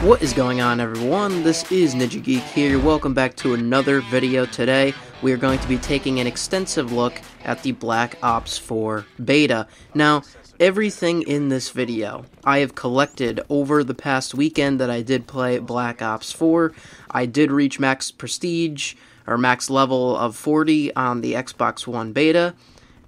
What is going on, everyone? This is NinjaGeek here. Welcome back to another video. Today we are going to be taking an extensive look at the Black Ops 4 beta. Now, everything in this video I have collected over the past weekend that I did play Black Ops 4. I did reach max prestige, or max level of 40 on the Xbox One beta.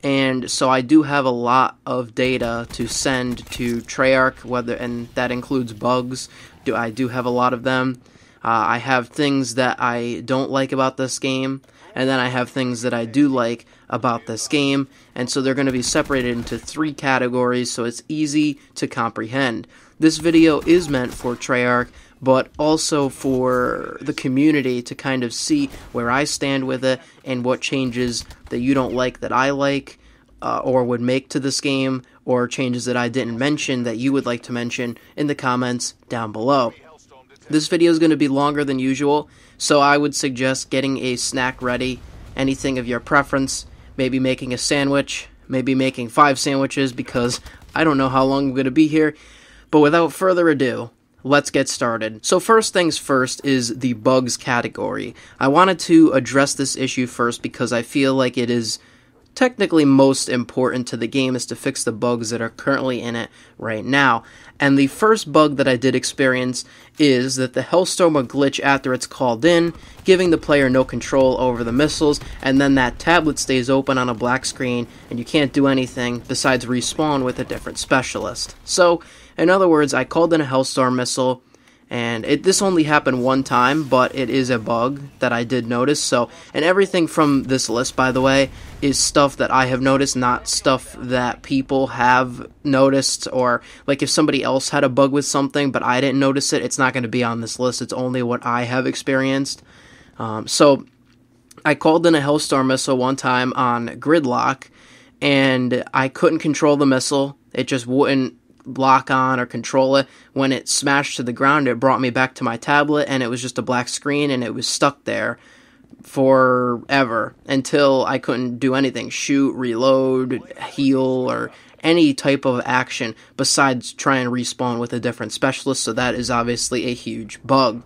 And so I do have a lot of data to send to Treyarch, and that includes bugs. I do have a lot of them. I have things that I don't like about this game, and then I have things that I do like about this game, and so they're going to be separated into 3 categories, so it's easy to comprehend. This video is meant for Treyarch, but also for the community to kind of see where I stand with it and what changes that you don't like that I like, or would make to this game, or changes that I didn't mention that you would like to mention in the comments down below. This video is going to be longer than usual, so I would suggest getting a snack ready, anything of your preference, maybe making a sandwich, maybe making 5 sandwiches, because I don't know how long I'm going to be here. But without further ado, let's get started. So first things first is the bugs category. I wanted to address this issue first because I feel like it is technically most important to the game, is to fix the bugs that are currently in it right now. And the first bug that I did experience is that the Hellstorm will glitch after it's called in, giving the player no control over the missiles, and then that tablet stays open on a black screen and you can't do anything besides respawn with a different specialist. So in other words, I called in a Hellstorm missile, and this only happened one time, but it is a bug that I did notice. So, and everything from this list, by the way, is stuff that I have noticed, not stuff that people have noticed, or like if somebody else had a bug with something but I didn't notice it, it's not going to be on this list. It's only what I have experienced. So I called in a Hellstorm missile one time on Gridlock, and I couldn't control the missile. It just wouldn't lock on or control it. When it smashed to the ground, it brought me back to my tablet, and it was just a black screen, and it was stuck there forever until I couldn't do anything, shoot, reload, heal, or any type of action besides try and respawn with a different specialist. So that is obviously a huge bug.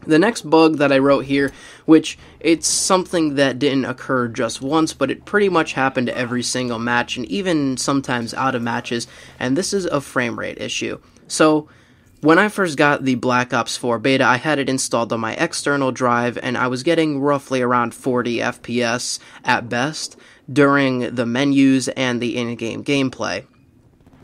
The next bug that I wrote here, which it's something that didn't occur just once, but it pretty much happened every single match, and even sometimes out of matches, and this is a frame rate issue. So when I first got the Black Ops 4 beta, I had it installed on my external drive, and I was getting roughly around 40 FPS at best during the menus and the in-game gameplay.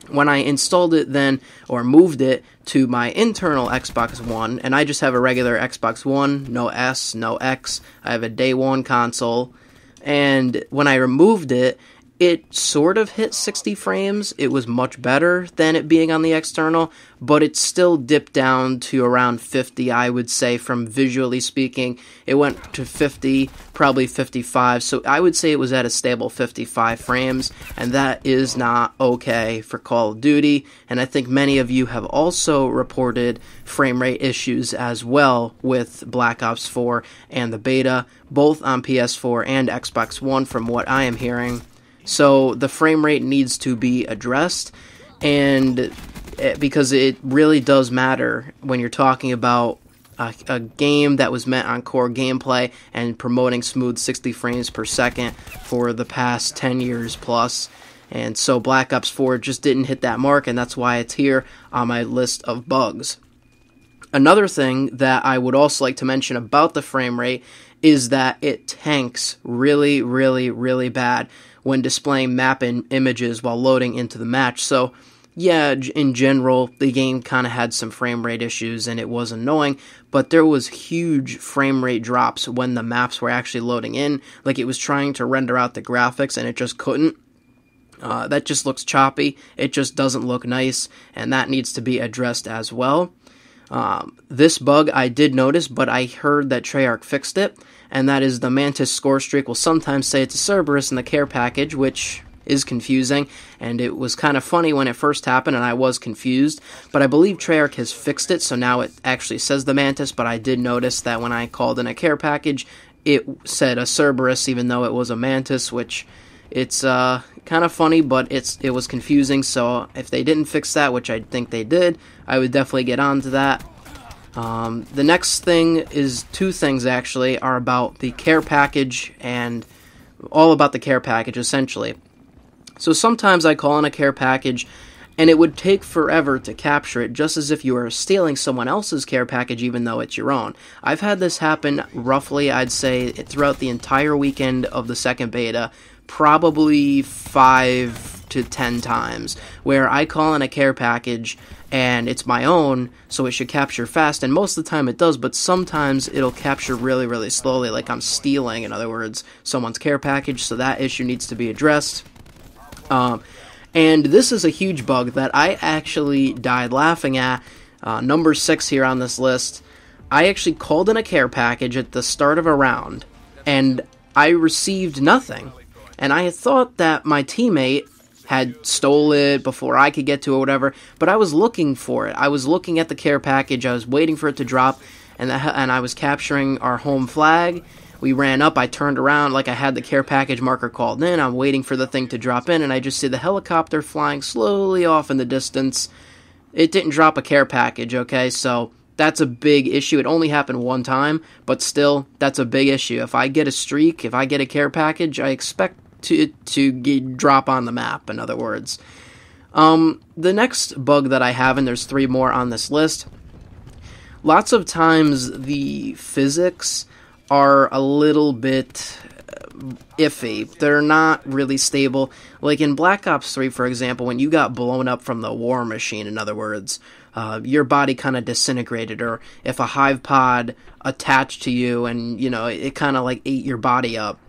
When I installed it then, or moved it to my internal Xbox One, and I just have a regular Xbox One, no S, no X, I have a day one console, and when I removed it, it sort of hit 60 frames. It was much better than it being on the external, but it still dipped down to around 50, I would say, from visually speaking. It went to 50, probably 55, so I would say it was at a stable 55 frames, and that is not okay for Call of Duty, and I think many of you have also reported frame rate issues as well with Black Ops 4 and the beta, both on PS4 and Xbox One from what I am hearing. So the frame rate needs to be addressed, and because it really does matter when you're talking about a game that was meant on core gameplay and promoting smooth 60 frames per second for the past 10 years plus. And so Black Ops 4 just didn't hit that mark, and that's why it's here on my list of bugs. Another thing that I would also like to mention about the frame rate is that it tanks really, really, really bad when displaying map images while loading into the match. So yeah, in general, the game kind of had some frame rate issues and it was annoying, but there was huge frame rate drops when the maps were actually loading in. Like, it was trying to render out the graphics and it just couldn't. That just looks choppy. It just doesn't look nice, and that needs to be addressed as well. This bug I did notice, but I heard that Treyarch fixed it, and that is the Mantis score streak will sometimes say it's a Cerberus in the care package, which is confusing, and it was kind of funny when it first happened, and I was confused, but I believe Treyarch has fixed it, so now it actually says the Mantis, but I did notice that when I called in a care package, it said a Cerberus, even though it was a Mantis, which it's kind of funny, but it was confusing, so if they didn't fix that, which I think they did, I would definitely get onto that. The next thing is two things actually are about the care package and all about the care package essentially. So sometimes I call in a care package and it would take forever to capture it, just as if you were stealing someone else's care package even though it's your own. I've had this happen roughly, I'd say, throughout the entire weekend of the second beta, probably 5 to 10 times, where I call in a care package and it's my own, so it should capture fast, and most of the time it does, but sometimes it'll capture really, really slowly, like I'm stealing, in other words, someone's care package, so that issue needs to be addressed. And this is a huge bug that I actually died laughing at. Number 6 here on this list. I actually called in a care package at the start of a round, and I received nothing. And I thought that my teammate had stole it before I could get to it or whatever, but I was looking for it. I was looking at the care package, I was waiting for it to drop, and I was capturing our home flag. We ran up, I turned around like I had the care package marker called in, I'm waiting for the thing to drop in, and I just see the helicopter flying slowly off in the distance. It didn't drop a care package, okay, so that's a big issue. It only happened one time, but still, that's a big issue. If I get a streak, if I get a care package, I expect to drop on the map, in other words. The next bug that I have, and there's 3 more on this list, lots of times the physics are a little bit iffy. They're not really stable. Like in Black Ops 3, for example, when you got blown up from the war machine, in other words, your body kind of disintegrated, or if a hive pod attached to you and, you know, it kind of like ate your body up.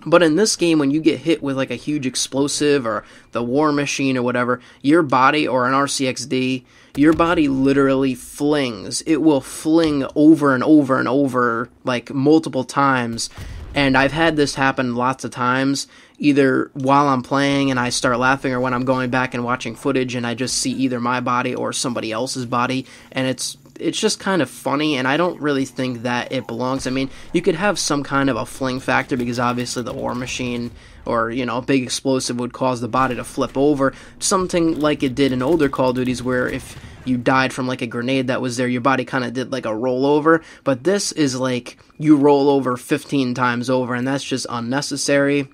But in this game, when you get hit with like a huge explosive or the war machine or whatever, your body, or an RCXD, your body literally flings. It will fling over and over and over, like multiple times. And I've had this happen lots of times, either while I'm playing and I start laughing, or when I'm going back and watching footage and I just see either my body or somebody else's body, and it's just kind of funny, and I don't really think that it belongs. I mean, you could have some kind of a fling factor, because obviously the war machine or, you know, a big explosive would cause the body to flip over, something like it did in older Call of Duties, where if you died from like a grenade that was there, your body kind of did like a rollover. But this is like you roll over 15 times over, and that's just unnecessary.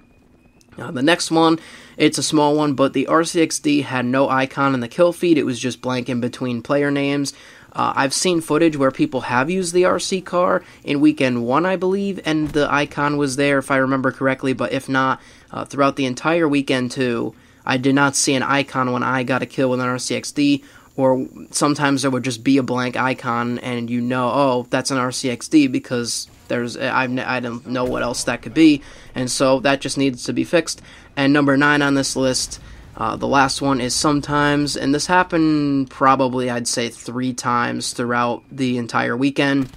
The next one, it's a small one, but the RCXD had no icon in the kill feed. It was just blank in between player names. I've seen footage where people have used the RC car in weekend 1, I believe, and the icon was there, if I remember correctly, but if not, throughout the entire weekend 2, I did not see an icon when I got a kill with an RCXD, or sometimes there would just be a blank icon, and you know, oh, that's an RCXD, because I don't know what else that could be, and so that just needs to be fixed. And number 9 on this list, the last one, is sometimes, and this happened probably, I'd say, 3 times throughout the entire weekend,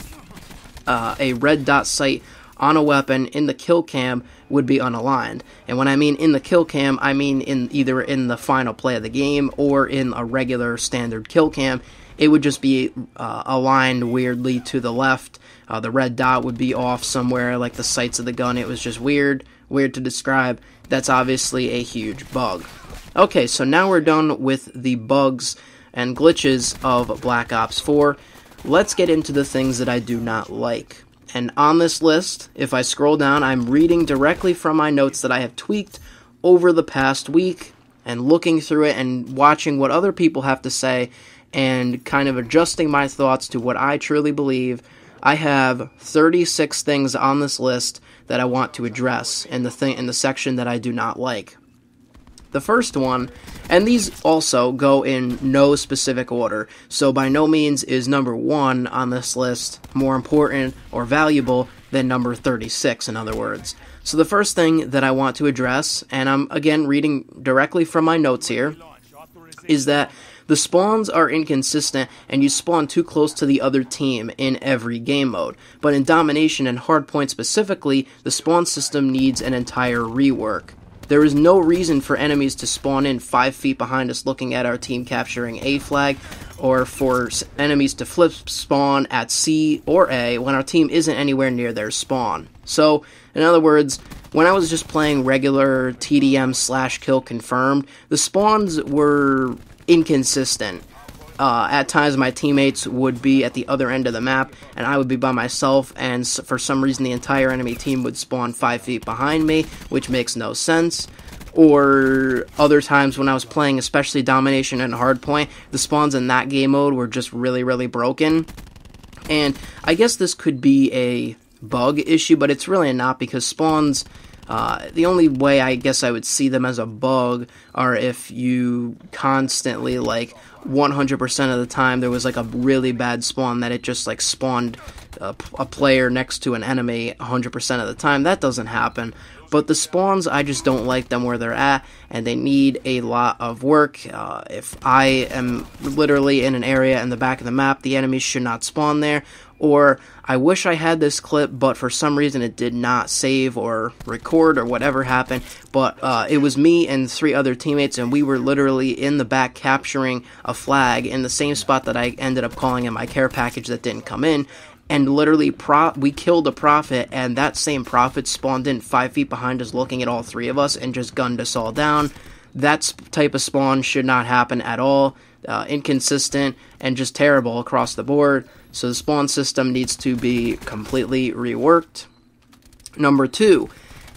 a red dot sight on a weapon in the kill cam would be unaligned. And when I mean in the kill cam, I mean either in the final play of the game or in a regular standard kill cam. It would just be aligned weirdly to the left. The red dot would be off somewhere, like the sights of the gun. It was just weird to describe. That's obviously a huge bug. Okay, so now we're done with the bugs and glitches of Black Ops 4. Let's get into the things that I do not like. And on this list, if I scroll down, I'm reading directly from my notes that I have tweaked over the past week, and looking through it and watching what other people have to say, and kind of adjusting my thoughts to what I truly believe. I have 36 things on this list that I want to address in the section that I do not like. The first one, and these also go in no specific order, so by no means is number 1 on this list more important or valuable than number 36, in other words. So the first thing that I want to address, and I'm again reading directly from my notes here, is that the spawns are inconsistent, and you spawn too close to the other team in every game mode. But in Domination and Hardpoint specifically, the spawn system needs an entire rework. There is no reason for enemies to spawn in 5 feet behind us looking at our team capturing A flag, or for enemies to flip spawn at C or A when our team isn't anywhere near their spawn. So, in other words, when I was just playing regular TDM/kill confirmed, the spawns were inconsistent. At times, my teammates would be at the other end of the map, and I would be by myself, and for some reason, the entire enemy team would spawn 5 feet behind me, which makes no sense. Or other times when I was playing, especially Domination and Hardpoint, the spawns in that game mode were just really, really broken. And I guess this could be a bug issue, but it's really not, because spawns, the only way I guess I would see them as a bug are if you constantly, like, 100% of the time there was like a really bad spawn that it just like spawned a player next to an enemy 100% of the time. That doesn't happen. But the spawns, I just don't like them where they're at, and they need a lot of work. If I am literally in an area in the back of the map, the enemies should not spawn there. Or, I wish I had this clip, but for some reason it did not save or record or whatever happened. But it was me and 3 other teammates, and we were literally in the back capturing a flag in the same spot that I ended up calling in my care package that didn't come in. And literally, we killed a Prophet, and that same Prophet spawned in 5 feet behind us, looking at all 3 of us, and just gunned us all down. That type of spawn should not happen at all. Inconsistent and just terrible across the board. So the spawn system needs to be completely reworked. Number 2,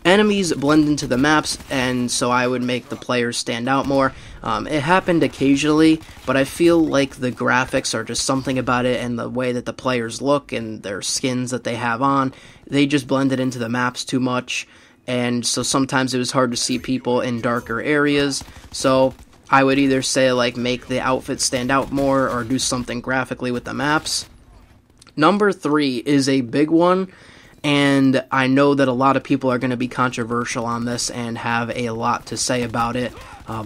enemies blend into the maps, and so I would make the players stand out more. It happened occasionally, but I feel like the graphics are just something about it, and the way that the players look and their skins that they have on, they just blended into the maps too much, and so sometimes it was hard to see people in darker areas. So I would either say, like, make the outfit stand out more or do something graphically with the maps. Number 3 is a big one, and I know that a lot of people are going to be controversial on this and have a lot to say about it.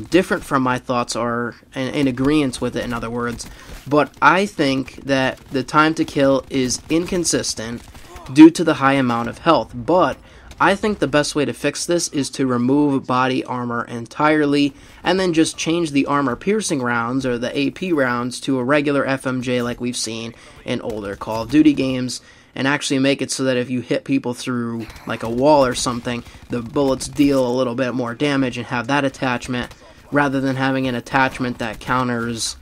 Different from my thoughts, or in agreement with it, in other words. But I think that the time to kill is inconsistent due to the high amount of health. But I think the best way to fix this is to remove body armor entirely, and then just change the armor-piercing rounds, or the AP rounds, to a regular FMJ like we've seen in older Call of Duty games, and actually make it so that if you hit people through like a wall or something, the bullets deal a little bit more damage, and have that attachment, rather than having an attachment that counters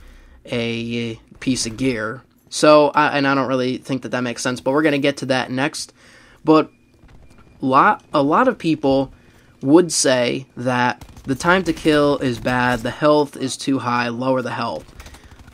a piece of gear. So, and I don't really think that makes sense, but we're going to get to that next. But a lot of people would say that the time to kill is bad, the health is too high, lower the health.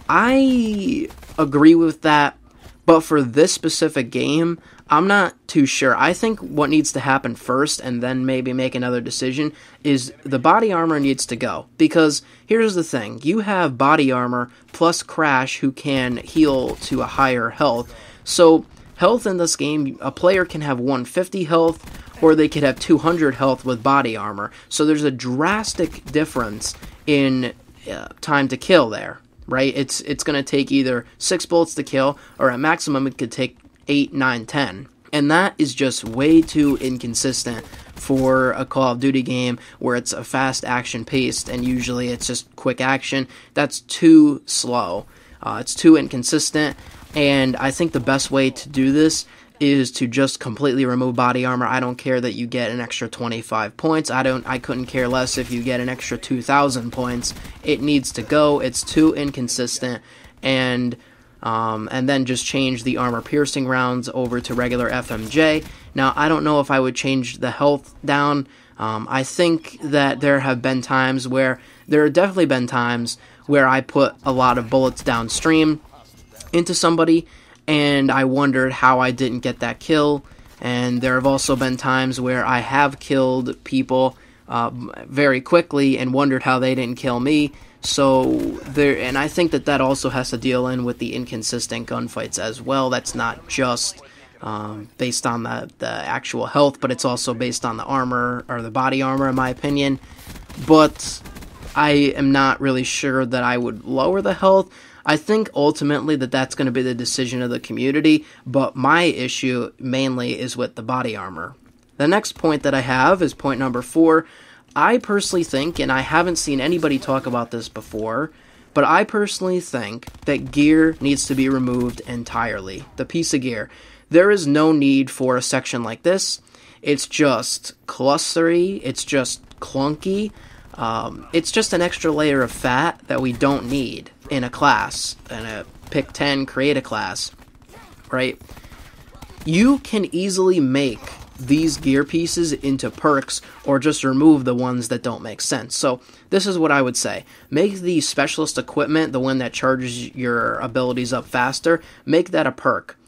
I agree with that, but for this specific game, I'm not too sure. I think what needs to happen first, and then maybe make another decision, is the body armor needs to go. Because here's the thing, you have body armor plus Crash, who can heal to a higher health. So health in this game, a player can have 150 health, or they could have 200 health with body armor. So there's a drastic difference in time to kill there, right? It's going to take either 6 bullets to kill, or at maximum it could take 8, 9, 10. And that is just way too inconsistent for a Call of Duty game where it's a fast action paced, and usually it's just quick action. That's too slow. It's too inconsistent. And I think the best way to do this is to just completely remove body armor. I don't care that you get an extra 25 points. I couldn't care less if you get an extra 2,000 points. It needs to go. It's too inconsistent. And then just change the armor-piercing rounds over to regular FMJ. Now, I don't know if I would change the health down. I think that there have definitely been times where I put a lot of bullets downstream into somebody, and I wondered how I didn't get that kill. And there have also been times where I have killed people very quickly and wondered how they didn't kill me. And I think that also has to deal in with the inconsistent gunfights as well. That's not just based on the actual health, but it's also based on the armor, or the body armor, in my opinion. But I am not really sure that I would lower the health. I think ultimately that's going to be the decision of the community, but my issue mainly is with the body armor. The next point that I have is point number 4. I personally think, and I haven't seen anybody talk about this before, but I personally think that gear needs to be removed entirely. The piece of gear. There is no need for a section like this. It's just clustery. It's just clunky. It's just an extra layer of fat that we don't need. in a class, and a pick 10, create a class, right? You can easily make these gear pieces into perks, or just remove the ones that don't make sense. So this is what I would say. Make the specialist equipment, the one that charges your abilities up faster, make that a perk.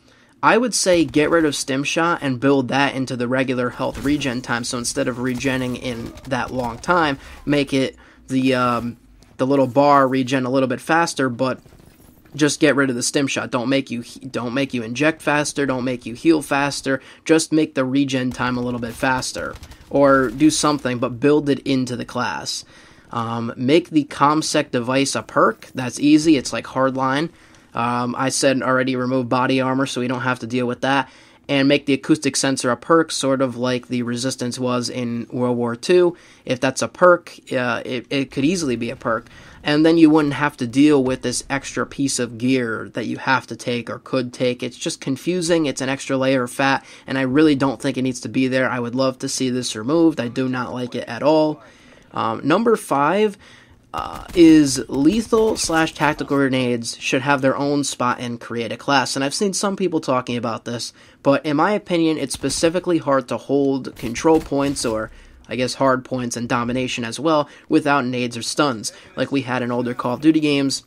I would say get rid of Stim Shot and build that into the regular health regen time. So instead of regenning in that long time, make it the little bar regen a little bit faster, but just get rid of the Stim Shot. Don't make you inject faster, don't make you heal faster, just make the regen time a little bit faster. Or do something, but build it into the class. Make the ComSec device a perk. That's easy, it's like hardline. I said already remove body armor, so we don't have to deal with that. And make the acoustic sensor a perk, sort of like the resistance was in World War II. If that's a perk, it could easily be a perk. And then you wouldn't have to deal with this extra piece of gear that you have to take or could take. It's just confusing, it's an extra layer of fat, and I really don't think it needs to be there. I would love to see this removed. I do not like it at all. Number 5 is lethal/tactical grenades should have their own spot in create a class. And I've seen some people talking about this, but in my opinion, it's specifically hard to hold control points, or I guess hard points and domination as well, without nades or stuns, like we had in older Call of Duty games.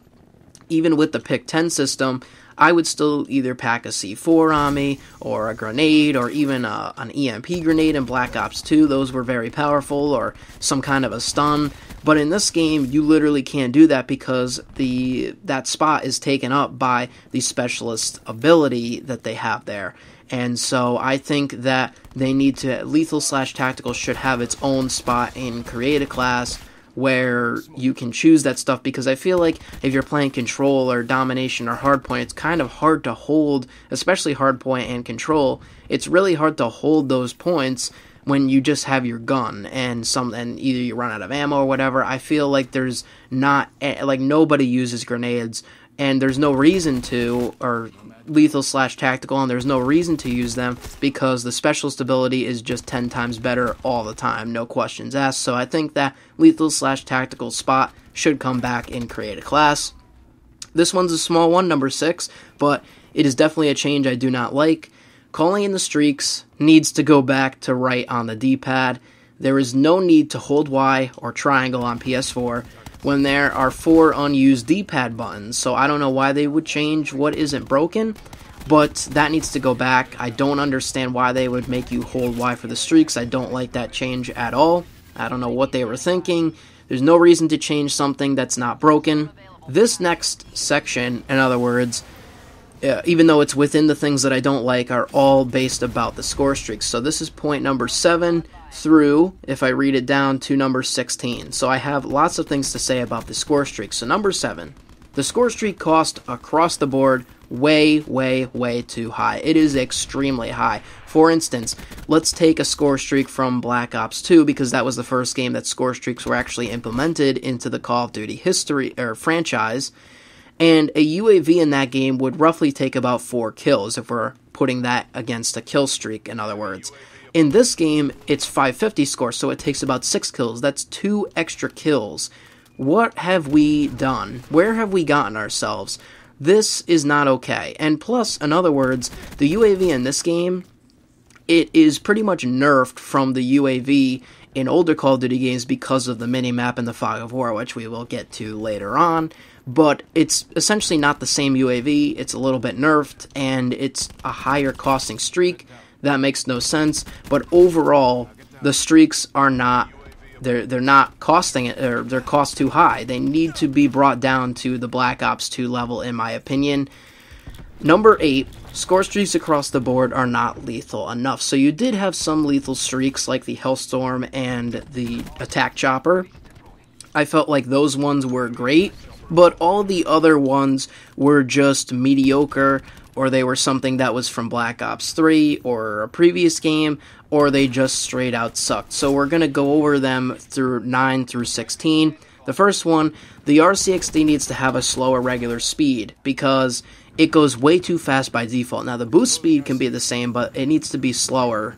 Even with the pick 10 system, I would still either pack a C4 on me, or a grenade, or even an EMP grenade in Black Ops 2. Those were very powerful, or some kind of a stun. But in this game, you literally can't do that because that spot is taken up by the specialist ability that they have there. And so I think that they need to, lethal/tactical should have its own spot in create a class where you can choose that stuff, because I feel like if you're playing control or domination or hardpoint, it's kind of hard to hold, especially hardpoint and control. It's really hard to hold those points when you just have your gun and either you run out of ammo or whatever. I feel like there's not, like, nobody uses grenades, and there's no reason to, or lethal/tactical, and there's no reason to use them because the specialist ability is just 10 times better all the time, no questions asked. So I think that lethal/tactical spot should come back in create a class. This one's a small one, number 6, but it is definitely a change I do not like. Calling in the streaks needs to go back to right on the D-pad. There is no need to hold Y or triangle on PS4 when there are 4 unused D-pad buttons, so I don't know why they would change what isn't broken, but that needs to go back. I don't understand why they would make you hold Y for the streaks. I don't like that change at all. I don't know what they were thinking. There's no reason to change something that's not broken. This next section, in other words, even though it's within the things that I don't like, are all based about the score streaks. So this is point number 7 through, if I read it down, to number 16. So I have lots of things to say about the score streak. So number 7, the score streak cost across the board way, way, way too high. It is extremely high. For instance, let's take a score streak from Black Ops 2, because that was the first game that score streaks were actually implemented into the Call of Duty history or franchise. And a UAV in that game would roughly take about 4 kills, if we're putting that against a kill streak, in other words. In this game, it's 550 score, so it takes about 6 kills. That's 2 extra kills. What have we done? Where have we gotten ourselves? This is not okay. And plus, in other words, the UAV in this game, it is pretty much nerfed from the UAV in older Call of Duty games because of the minimap and the Fog of War, which we will get to later on. But it's essentially not the same UAV, it's a little bit nerfed, and it's a higher costing streak. That makes no sense, but overall, the streaks are not, they're not costing it, or they're cost too high. They need to be brought down to the Black Ops 2 level, in my opinion. Number 8, score streaks across the board are not lethal enough. So you did have some lethal streaks, like the Hellstorm and the Attack Chopper. I felt like those ones were great, but all the other ones were just mediocre, or they were something that was from Black Ops 3 or a previous game, or they just straight out sucked. So we're going to go over them through 9 through 16. The first one, the RCXD needs to have a slower regular speed, because it goes way too fast by default. Now the boost speed can be the same, but it needs to be slower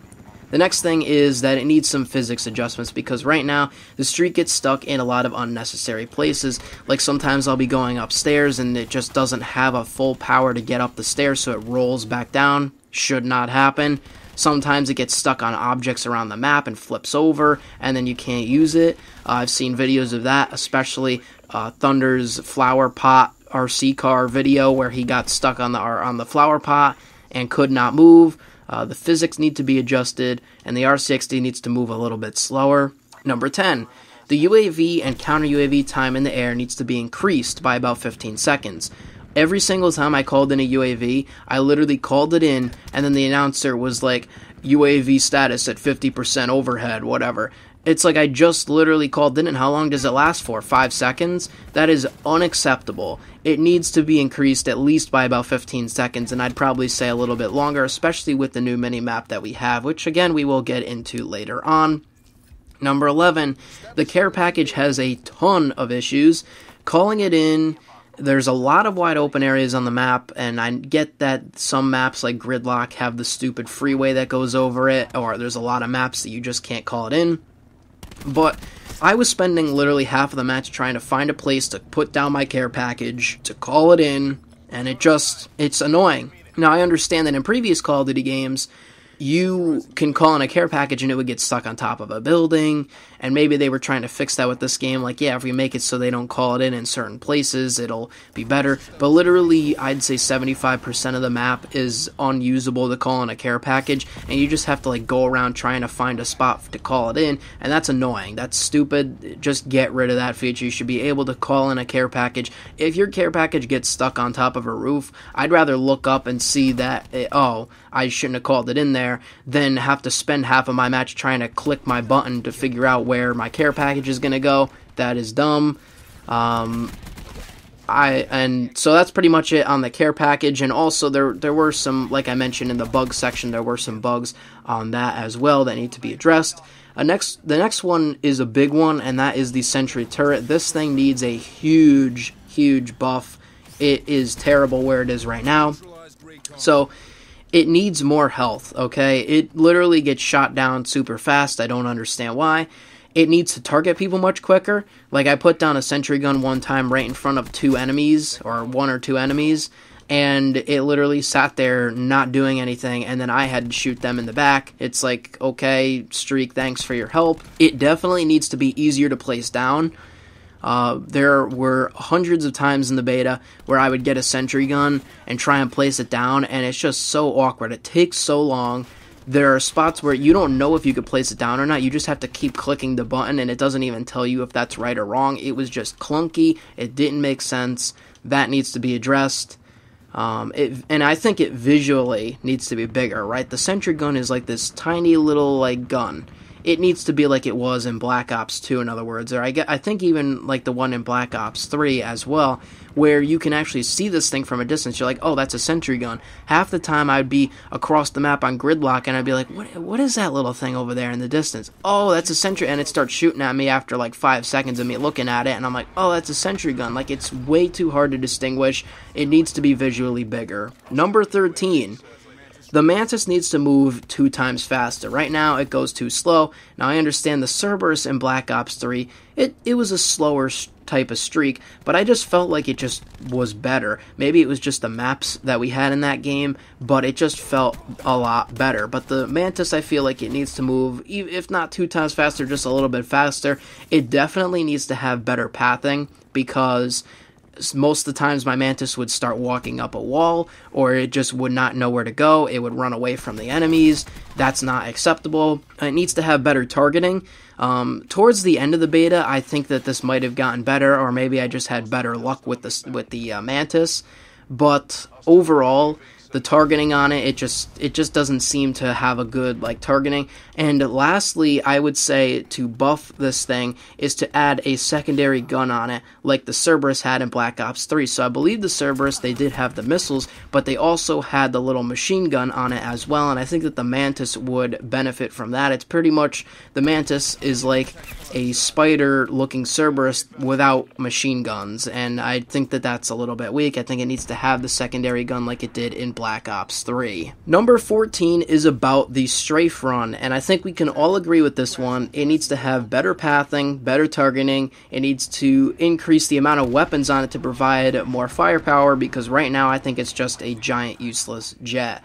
The next thing is that it needs some physics adjustments, because right now the streak gets stuck in a lot of unnecessary places. Like sometimes I'll be going upstairs and it just doesn't have a full power to get up the stairs, so it rolls back down. Should not happen. Sometimes it gets stuck on objects around the map and flips over, and then you can't use it. I've seen videos of that, especially Thunder's flower pot RC car video where he got stuck on the flower pot and could not move. The physics need to be adjusted, and the R60 needs to move a little bit slower. Number 10, the UAV and counter UAV time in the air needs to be increased by about 15 seconds. Every single time I called in a UAV, I literally called it in, and then the announcer was like, UAV status at 50% overhead, whatever. It's like I just literally called in, and how long does it last for? 5 seconds? That is unacceptable. It needs to be increased at least by about 15 seconds, and I'd probably say a little bit longer, especially with the new mini-map that we have, which again we will get into later on. Number 11, the care package has a ton of issues. Calling it in, there's a lot of wide open areas on the map, and I get that some maps like Gridlock have the stupid freeway that goes over it, or there's a lot of maps that you just can't call it in. But I was spending literally half of the match trying to find a place to put down my care package, to call it in, and it's annoying. Now, I understand that in previous Call of Duty games, you can call in a care package and it would get stuck on top of a building, and maybe they were trying to fix that with this game, like, yeah, if we make it so they don't call it in certain places, it'll be better. But literally, I'd say 75% of the map is unusable to call in a care package, and you just have to like go around trying to find a spot to call it in, and that's annoying. That's stupid. Just get rid of that feature. You should be able to call in a care package. If your care package gets stuck on top of a roof, I'd rather look up and see that, oh, I shouldn't have called it in there, than have to spend half of my match trying to click my button to figure out where my care package is going to go. That is dumb. And so that's pretty much it on the care package. And also there were some, like I mentioned in the bug section, there were some bugs on that as well that need to be addressed. The next one is a big one, and that is the sentry turret. This thing needs a huge buff. It is terrible where it is right now. So it needs more health, okay? It literally gets shot down super fast. I don't understand why. It needs to target people much quicker. Like, I put down a sentry gun one time right in front of two enemies, or one or two enemies, and it literally sat there not doing anything, and then I had to shoot them in the back. It's like, okay, Streak, thanks for your help. It definitely needs to be easier to place down. There were hundreds of times in the beta where I would get a sentry gun and try and place it down, and it's just so awkward. It takes so long. There are spots where you don't know if you could place it down or not. You just have to keep clicking the button, and it doesn't even tell you if that's right or wrong. It was just clunky. It didn't make sense. That needs to be addressed. And I think it visually needs to be bigger, right? The sentry gun is like this tiny little like gun. It needs to be like it was in Black Ops 2, in other words, or I think even like the one in Black Ops 3 as well, where you can actually see this thing from a distance. You're like, oh, that's a sentry gun. Half the time I'd be across the map on Gridlock, and I'd be like, what is that little thing over there in the distance? Oh, that's a sentry, and it starts shooting at me after like 5 seconds of me looking at it, and I'm like, oh, that's a sentry gun. Like, it's way too hard to distinguish. It needs to be visually bigger. Number 13. The Mantis needs to move 2 times faster. Right now, it goes too slow. Now, I understand the Cerberus in Black Ops 3, it was a slower type of streak, but I just felt like it just was better. Maybe it was just the maps that we had in that game, but it just felt a lot better. But the Mantis, I feel like it needs to move, if not 2 times faster, just a little bit faster. It definitely needs to have better pathing, because most of the times my Mantis would start walking up a wall, or it just would not know where to go. It would run away from the enemies. That's not acceptable. It needs to have better targeting. Towards the end of the beta, I think that this might have gotten better, or maybe I just had better luck with the Mantis. But overall, the targeting on it just doesn't seem to have a good like targeting. And lastly, I would say to buff this thing is to add a secondary gun on it, like the Cerberus had in Black Ops 3. So I believe the Cerberus, they did have the missiles, but they also had the little machine gun on it as well, and I think that the Mantis would benefit from that. It's pretty much, the Mantis is like a spider-looking Cerberus without machine guns, and I think that that's a little bit weak. I think it needs to have the secondary gun like it did in Black Ops 3. Number 14 is about the strafe run, and I think we can all agree with this one. It needs to have better pathing, better targeting. It needs to increase the amount of weapons on it to provide more firepower, because right now I think it's just a giant useless jet.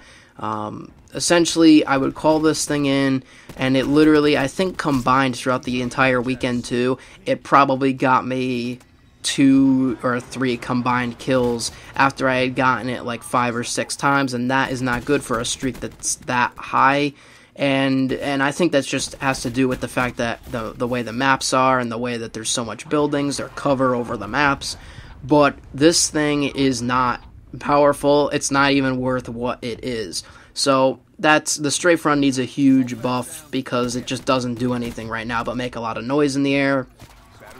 Essentially, I would call this thing in, and it literally, I think combined throughout the entire weekend too, it probably got me 2 or 3 combined kills after I had gotten it like 5 or 6 times, and that is not good for a streak that's that high. And I think that just has to do with the fact that the way the maps are and the way that there's so much buildings, there's cover over the maps. But this thing is not powerful. It's not even worth what it is. So the strafe run needs a huge buff because it just doesn't do anything right now but make a lot of noise in the air.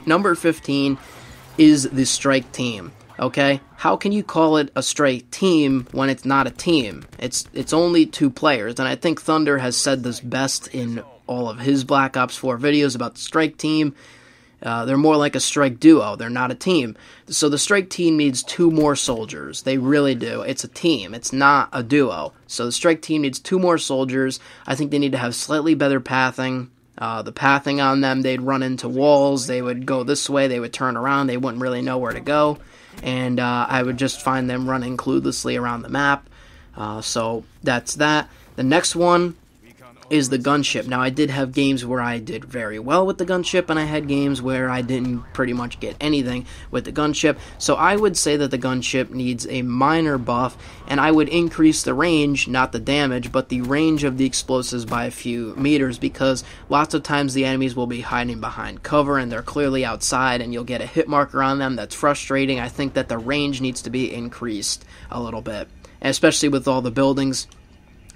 Number 15 is the strike team. Okay, how can you call it a strike team when it's not a team? It's only 2 players, and I think Thunder has said this best in all of his Black Ops 4 videos about the strike team. They're more like a strike duo. They're not a team. So the strike team needs 2 more soldiers. They really do. It's a team. It's not a duo. So the strike team needs 2 more soldiers. I think they need to have slightly better pathing. The pathing on them, they'd run into walls. They would go this way. They would turn around. They wouldn't really know where to go. And I would just find them running cluelessly around the map. So that's that. The next one is the gunship. Now, I did have games where I did very well with the gunship, and I had games where I didn't pretty much get anything with the gunship. So I would say that the gunship needs a minor buff, and I would increase the range, not the damage, but the range of the explosives by a few meters, because lots of times the enemies will be hiding behind cover, and they're clearly outside, and you'll get a hit marker on them. That's frustrating. I think that the range needs to be increased a little bit, especially with all the buildings.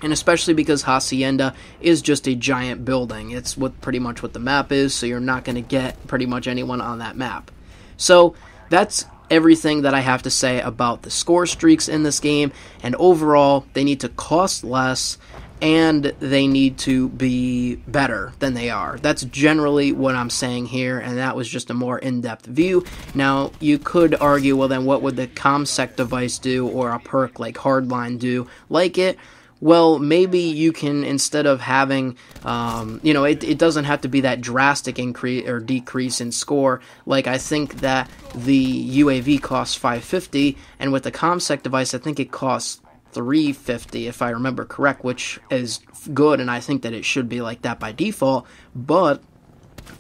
And especially because Hacienda is just a giant building. It's pretty much what the map is, so you're not going to get pretty much anyone on that map. So that's everything that I have to say about the score streaks in this game. And overall, they need to cost less, and they need to be better than they are. That's generally what I'm saying here, and that was just a more in-depth view. Now, you could argue, well then what would the ComSec device do, or a perk like Hardline do like it? Well, maybe you can, instead of having, it doesn't have to be that drastic increase or decrease in score. Like, I think that the UAV costs $550, and with the ComSec device, I think it costs $350, if I remember correct, which is good, and I think that it should be like that by default. But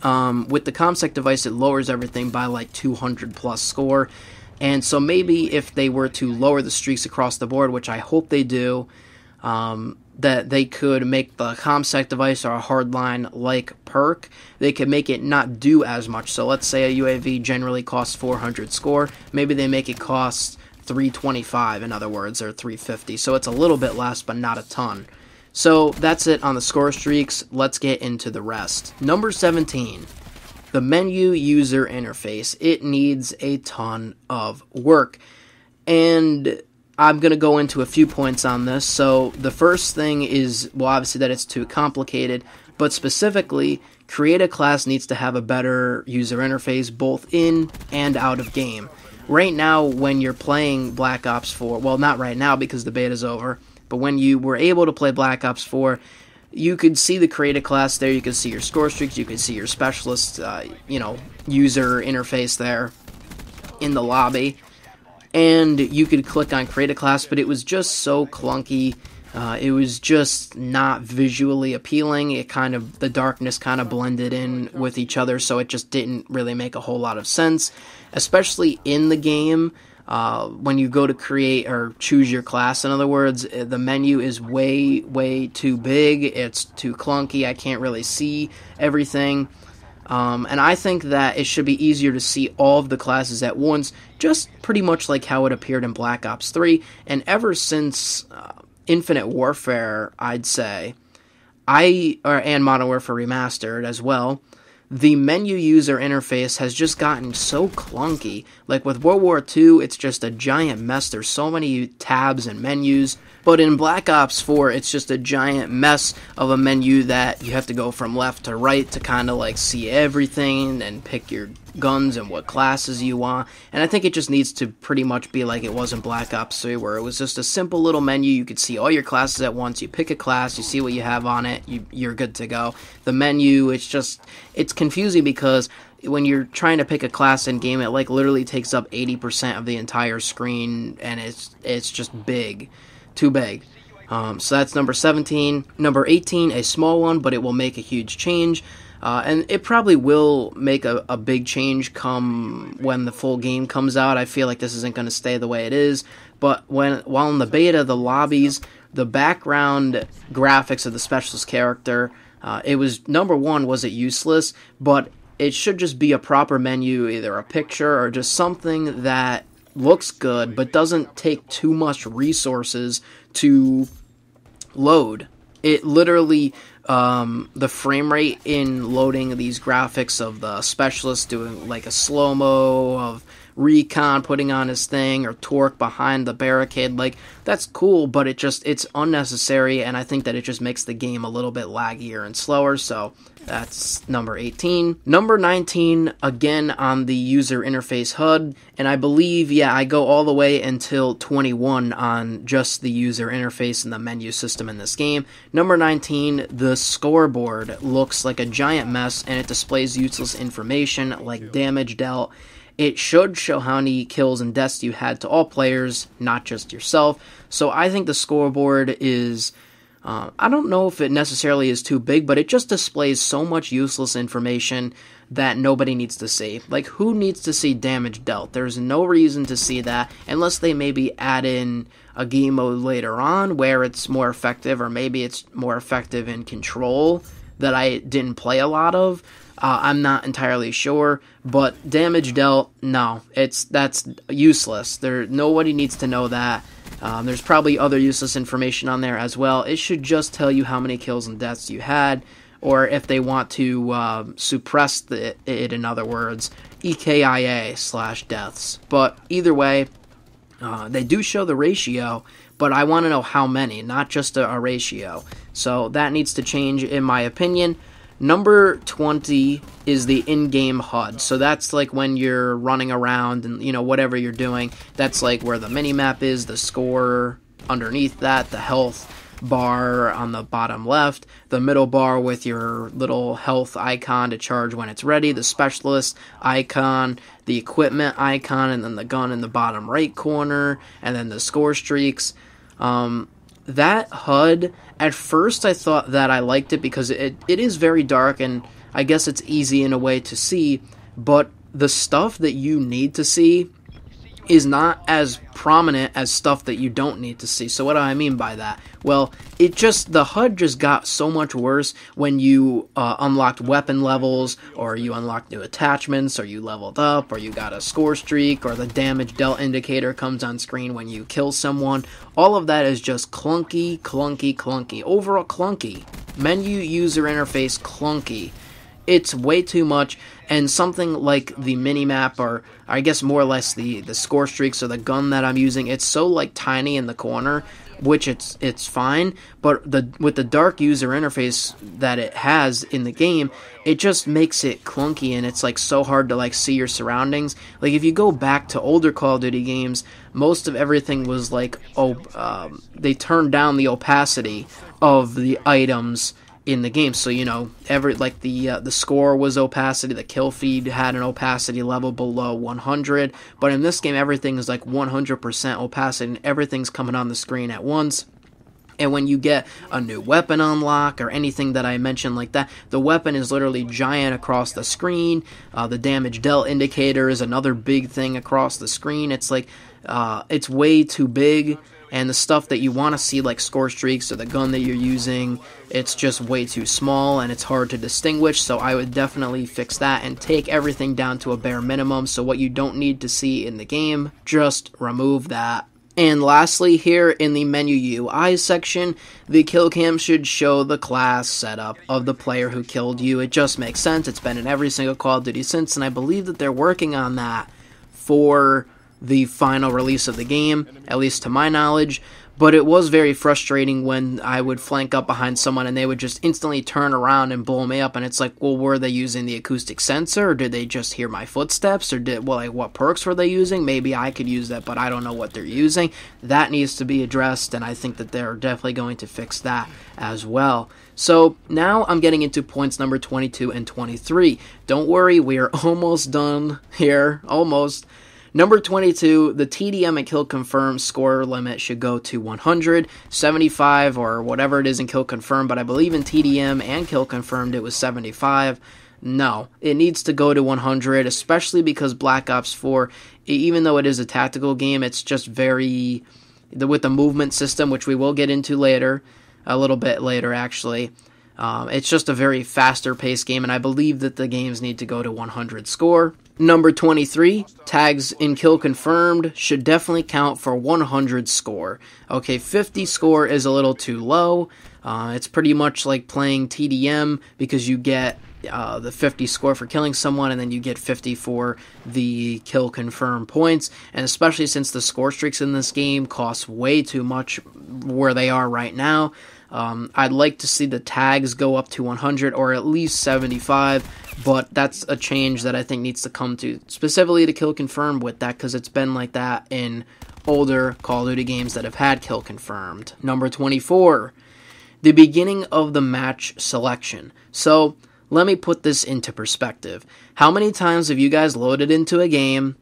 with the ComSec device, it lowers everything by like 200 plus score. And so maybe if they were to lower the streaks across the board, which I hope they do, that they could make the ComSec device or a hardline-like perk, they could make it not do as much. So let's say a UAV generally costs 400 score. Maybe they make it cost 325, in other words, or 350. So it's a little bit less, but not a ton. So that's it on the score streaks. Let's get into the rest. Number 17, the menu user interface. It needs a ton of work. And I'm going to go into a few points on this. So the first thing is, well, obviously that it's too complicated, but specifically, create a class needs to have a better user interface both in and out of game. Right now, when you're playing Black Ops 4, well, not right now because the beta's over, but when you were able to play Black Ops 4, you could see the create a class there, you could see your score streaks, you could see your specialist, user interface there in the lobby. And you could click on create a class, but it was just so clunky. It was just not visually appealing. The darkness kind of blended in with each other, so it just didn't really make a whole lot of sense, especially in the game. When you go to create or choose your class, in other words, the menu is way, way too big. It's too clunky. I can't really see everything. And I think that it should be easier to see all of the classes at once, just pretty much like how it appeared in Black Ops 3. And ever since Infinite Warfare, I'd say, and Modern Warfare Remastered as well, the menu user interface has just gotten so clunky. Like with World War II, it's just a giant mess. There's so many tabs and menus. But in Black Ops 4, it's just a giant mess of a menu that you have to go from left to right to kind of like see everything and pick your guns and what classes you want. And I think it just needs to pretty much be like it was in Black Ops 3, where it was just a simple little menu. You could see all your classes at once. You pick a class, you see what you have on it, you're good to go. The menu, it's confusing because when you're trying to pick a class in game, it like literally takes up 80% of the entire screen, and it's just big. Too big. So that's number 17. Number 18, a small one, but it will make a huge change. And it probably will make a big change come when the full game comes out. I feel like this isn't going to stay the way it is. But while in the beta, the lobbies, the background graphics of the specialist character, it was, number one, was it useless? But it should just be a proper menu, either a picture or just something that looks good but doesn't take too much resources to load. It literally, the frame rate in loading these graphics of the specialist doing like a slow-mo of Recon putting on his thing, or Torque behind the barricade, like, that's cool, but it's unnecessary, and I think that it just makes the game a little bit laggier and slower. So that's number 18. Number 19, again on the user interface HUD, and I believe, I go all the way until 21 on just the user interface and the menu system in this game. Number 19, the scoreboard looks like a giant mess, and it displays useless information like damage dealt. It should show how many kills and deaths you had to all players, not just yourself. So I think the scoreboard is, I don't know if it necessarily is too big, but it just displays so much useless information that nobody needs to see. Like, who needs to see damage dealt? There's no reason to see that, unless they maybe add in a game mode later on where it's more effective, or maybe it's more effective in Control that I didn't play a lot of. I'm not entirely sure, but damage dealt, no, that's useless. Nobody needs to know that. There's probably other useless information on there as well. It should just tell you how many kills and deaths you had, or if they want to suppress it, in other words, EKIA/deaths. But either way, they do show the ratio, but I want to know how many, not just a ratio. So that needs to change, in my opinion. Number 20 is the in-game HUD. So that's like when you're running around and, whatever you're doing. That's like where the mini-map is, the score underneath that, the health bar on the bottom left, the middle bar with your little health icon to charge when it's ready, the specialist icon, the equipment icon, and then the gun in the bottom right corner, and then the score streaks. That HUD, at first I thought that I liked it because it is very dark, and I guess it's easy in a way to see, but the stuff that you need to see is not prominent as stuff that you don't need to see. So what do I mean by that? Well, the HUD just got so much worse when you unlocked weapon levels, or you unlocked new attachments, or you leveled up, or you got a score streak, or the damage dealt indicator comes on screen when you kill someone. All of that is just clunky, clunky, clunky. Overall clunky. Menu user interface clunky. It's way too much, and something like the minimap, or I guess more or less the score streaks or the gun that I'm using, it's so like tiny in the corner, which it's fine, but with the dark user interface that it has in the game, it just makes it clunky, and it's like so hard to like see your surroundings. Like if you go back to older Call of Duty games, most of everything was like, they turned down the opacity of the items in the game, so the score was opacity, the kill feed had an opacity level below 100, but in this game everything is like 100% opacity, and everything's coming on the screen at once. And when you get a new weapon unlock or anything that I mentioned like that, the weapon is literally giant across the screen. The damage dealt indicator is another big thing across the screen. It's like it's way too big. And the stuff that you want to see, like score streaks or the gun that you're using, it's just way too small and it's hard to distinguish. So I would definitely fix that and take everything down to a bare minimum. So what you don't need to see in the game, just remove that. And lastly, here in the menu UI section, the kill cam should show the class setup of the player who killed you. It just makes sense. It's been in every single Call of Duty since, and I believe that they're working on that for the final release of the game, at least to my knowledge. But it was very frustrating when I would flank up behind someone and they would just instantly turn around and blow me up, and it's like, well, were they using the acoustic sensor, or did they just hear my footsteps, or what perks were they using? Maybe I could use that, but I don't know what they're using. That needs to be addressed, and I think that they're definitely going to fix that as well. So now I'm getting into points number 22 and 23. Don't worry, we are almost done here, almost. Number 22, the TDM and kill confirmed score limit should go to 100, 75, or whatever it is in kill confirmed, but I believe in TDM and kill confirmed it was 75. No, it needs to go to 100, especially because Black Ops 4, even though it is a tactical game, it's just very, with the movement system, which we will get into later, a little bit later actually. It's just a very faster paced game, and I believe that the games need to go to 100 score. Number 23, tags in kill confirmed should definitely count for 100 score. Okay, 50 score is a little too low. It's pretty much like playing TDM because you get the 50 score for killing someone, and then you get 50 for the kill confirmed points, and especially since the score streaks in this game cost way too much where they are right now. I'd like to see the tags go up to 100 or at least 75, but that's a change that I think needs to come to, specifically to kill confirmed with that, because it's been like that in older Call of Duty games that have had kill confirmed. Number 24, the beginning of the match selection. So let me put this into perspective. How many times have you guys loaded into a game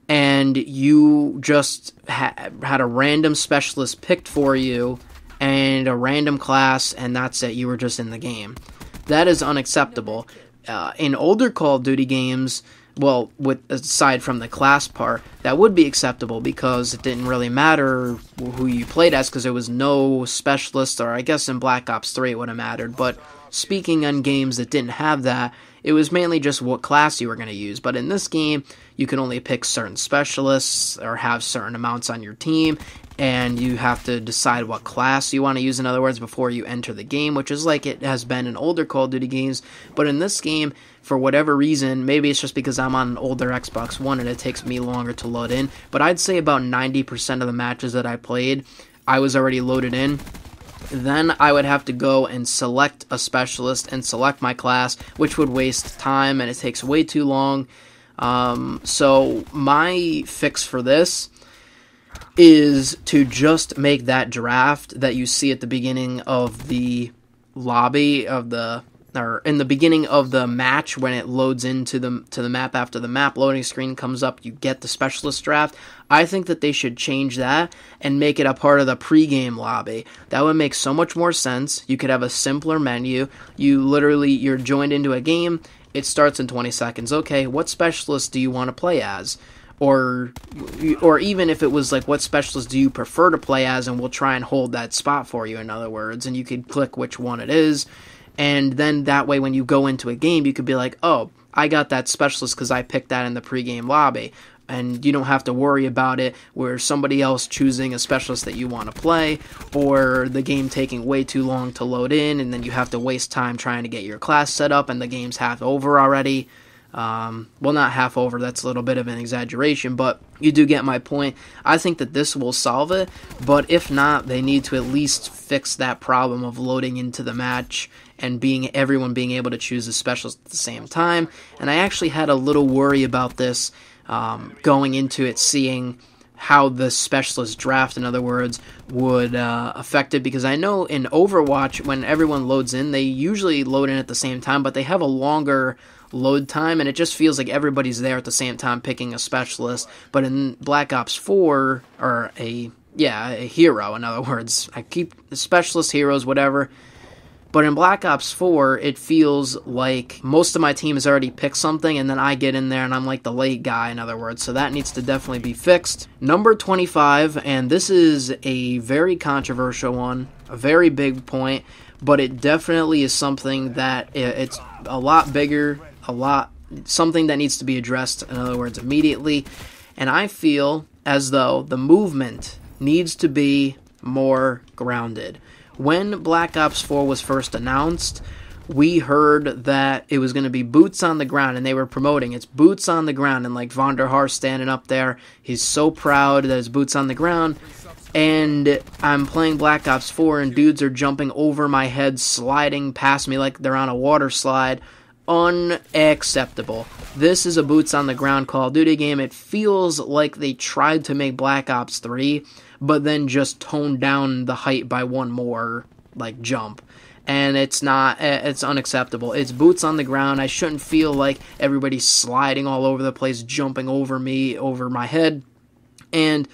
and you just had a random specialist picked for you and a random class, and that's it, you were just in the game? That is unacceptable. In older Call of Duty games, well, aside from the class part, that would be acceptable because it didn't really matter who you played as because there was no specialist, or I guess in Black Ops 3 it would have mattered. But speaking on games that didn't have that, it was mainly just what class you were going to use. But in this game, you can only pick certain specialists or have certain amounts on your team, and you have to decide what class you want to use, in other words, before you enter the game, which is like it has been in older Call of Duty games. But in this game, for whatever reason, maybe it's just because I'm on an older Xbox One and it takes me longer to load in, but I'd say about 90% of the matches that I played, I was already loaded in. Then I would have to go and select a specialist and select my class, which would waste time and it takes way too long. So my fix for this is to just make that draft that you see at the beginning of the lobby of or in the beginning of the match when it loads into the map. After the map loading screen comes up, you get the specialist draft. I think that they should change that and make it a part of the pregame lobby. That would make so much more sense. You could have a simpler menu. You're joined into a game. It starts in 20 seconds. Okay, what specialist do you want to play as? Or even if it was like, what specialist do you prefer to play as, and we'll try and hold that spot for you, in other words, and you could click which one it is, and then that way when you go into a game, you could be like, oh, I got that specialist because I picked that in the pregame lobby, and you don't have to worry about it where somebody else choosing a specialist that you want to play, or the game taking way too long to load in, and then you have to waste time trying to get your class set up, and the game's half over already. Well, not half over, that's a little bit of an exaggeration, but you do get my point. I think that this will solve it, but if not, they need to at least fix that problem of loading into the match and everyone being able to choose a specialist at the same time. And I actually had a little worry about this going into it, seeing how the specialist draft, in other words, would affect it, because I know in Overwatch, when everyone loads in, they usually load in at the same time, but they have a longer load time, and it just feels like everybody's there at the same time picking a specialist. But in Black Ops 4, or a hero, in other words, I keep specialist, heroes, whatever, but in Black Ops 4, it feels like most of my team has already picked something, and then I get in there and I'm like the late guy, in other words, so that needs to definitely be fixed. Number 25, and this is a very controversial one, a very big point, but it definitely is something that it's a lot bigger, something that needs to be addressed, in other words, immediately. And I feel as though the movement needs to be more grounded. When Black Ops 4 was first announced, we heard that it was going to be boots on the ground, and they were promoting it's boots on the ground, and like Von der Haar standing up there, he's so proud that his boots on the ground, and I'm playing Black Ops 4, and dudes are jumping over my head, sliding past me like they're on a water slide. Unacceptable. This is a boots on the ground Call of Duty game. It feels like they tried to make Black Ops 3, but then just toned down the height by one more, like, jump. And it's unacceptable. It's boots on the ground. I shouldn't feel like everybody's sliding all over the place, jumping over me, over my head. And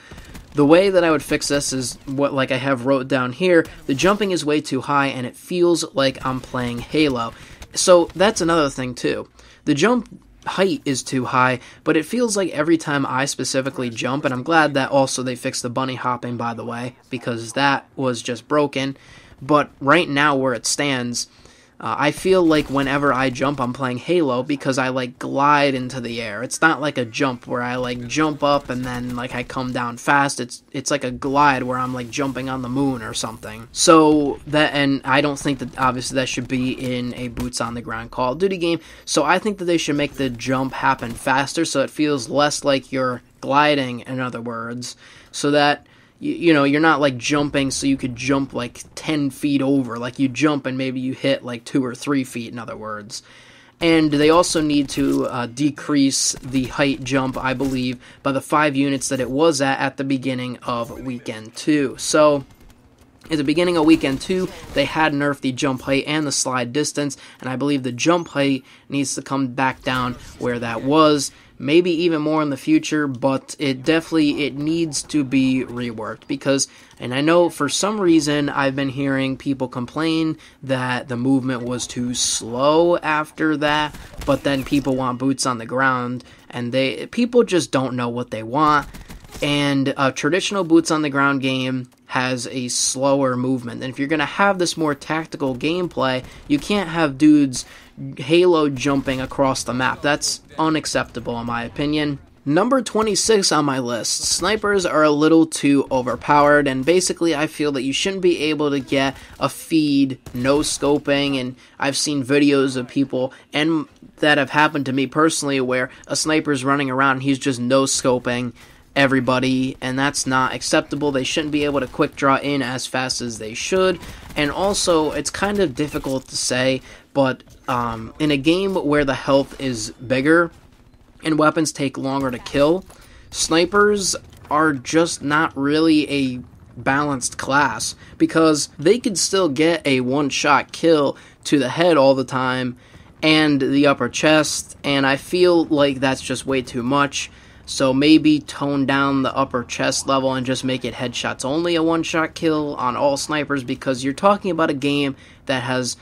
the way that I would fix this is what, like I have wrote down here, the jumping is way too high, and it feels like I'm playing Halo. So that's another thing too. The jump height is too high, but it feels like every time I specifically jump, and I'm glad that also they fixed the bunny hopping, by the way, because that was just broken. But right now where it stands, I feel like whenever I jump, I'm playing Halo because I like glide into the air. It's not like a jump where I like jump up and then like I come down fast. It's like a glide where I'm like jumping on the moon or something. So that, and I don't think that obviously that should be in a boots on the ground Call of Duty game. So I think that they should make the jump happen faster so it feels less like you're gliding, in other words, so that you know, you're not like jumping so you could jump like 10 feet over. Like you jump and maybe you hit like 2 or 3 feet, in other words. And they also need to decrease the height jump, I believe, by the 5 units that it was at the beginning of Weekend 2. So at the beginning of Weekend 2, they had nerfed the jump height and the slide distance, and I believe the jump height needs to come back down where that was. Maybe even more in the future, but it needs to be reworked because, and I know for some reason I've been hearing people complain that the movement was too slow after that, but then people want boots on the ground, and people just don't know what they want, and a traditional boots on the ground game has a slower movement, and if you're going to have this more tactical gameplay, you can't have dudes Halo jumping across the map. That's unacceptable in my opinion. Number 26 on my list. Snipers are a little too overpowered, and basically I feel that you shouldn't be able to get a feed no-scoping, and I've seen videos of people, and that have happened to me personally, where a sniper's running around and he's just no-scoping everybody, and that's not acceptable. They shouldn't be able to quick draw in as fast as they should, and also it's kind of difficult to say, but in a game where the health is bigger and weapons take longer to kill, snipers are just not really a balanced class, because they could still get a one-shot kill to the head all the time and the upper chest, and I feel like that's just way too much. So maybe tone down the upper chest level and just make it headshots only, a one-shot kill on all snipers, because you're talking about a game that has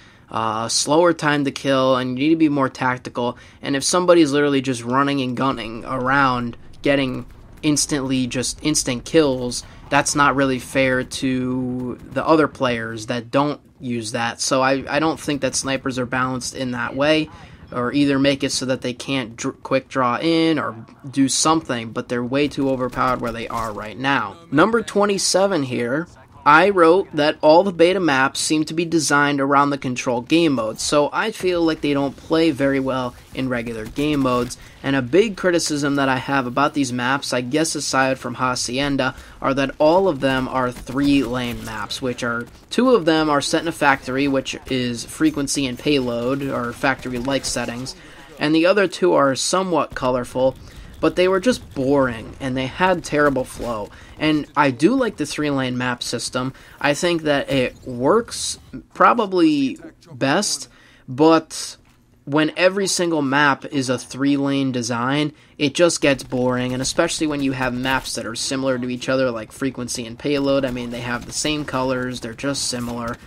slower time to kill, and you need to be more tactical. And if somebody's literally just running and gunning around, getting instant kills, that's not really fair to the other players that don't use that. So I don't think that snipers are balanced in that way, or either make it so that they can't quick draw in or do something, but they're way too overpowered where they are right now. Number 27 here. I wrote that all the beta maps seem to be designed around the control game modes, so I feel like they don't play very well in regular game modes, and a big criticism that I have about these maps, I guess aside from Hacienda, are that all of them are 3-lane maps, which are, 2 of them are set in a factory, which is frequency and payload, or factory-like settings, and the other 2 are somewhat colorful, but they were just boring, and they had terrible flow. And I do like the 3-lane map system. I think that it works probably best, but when every single map is a 3-lane design, it just gets boring, and especially when you have maps that are similar to each other, like frequency and payload. I mean, they have the same colors, they're just similar.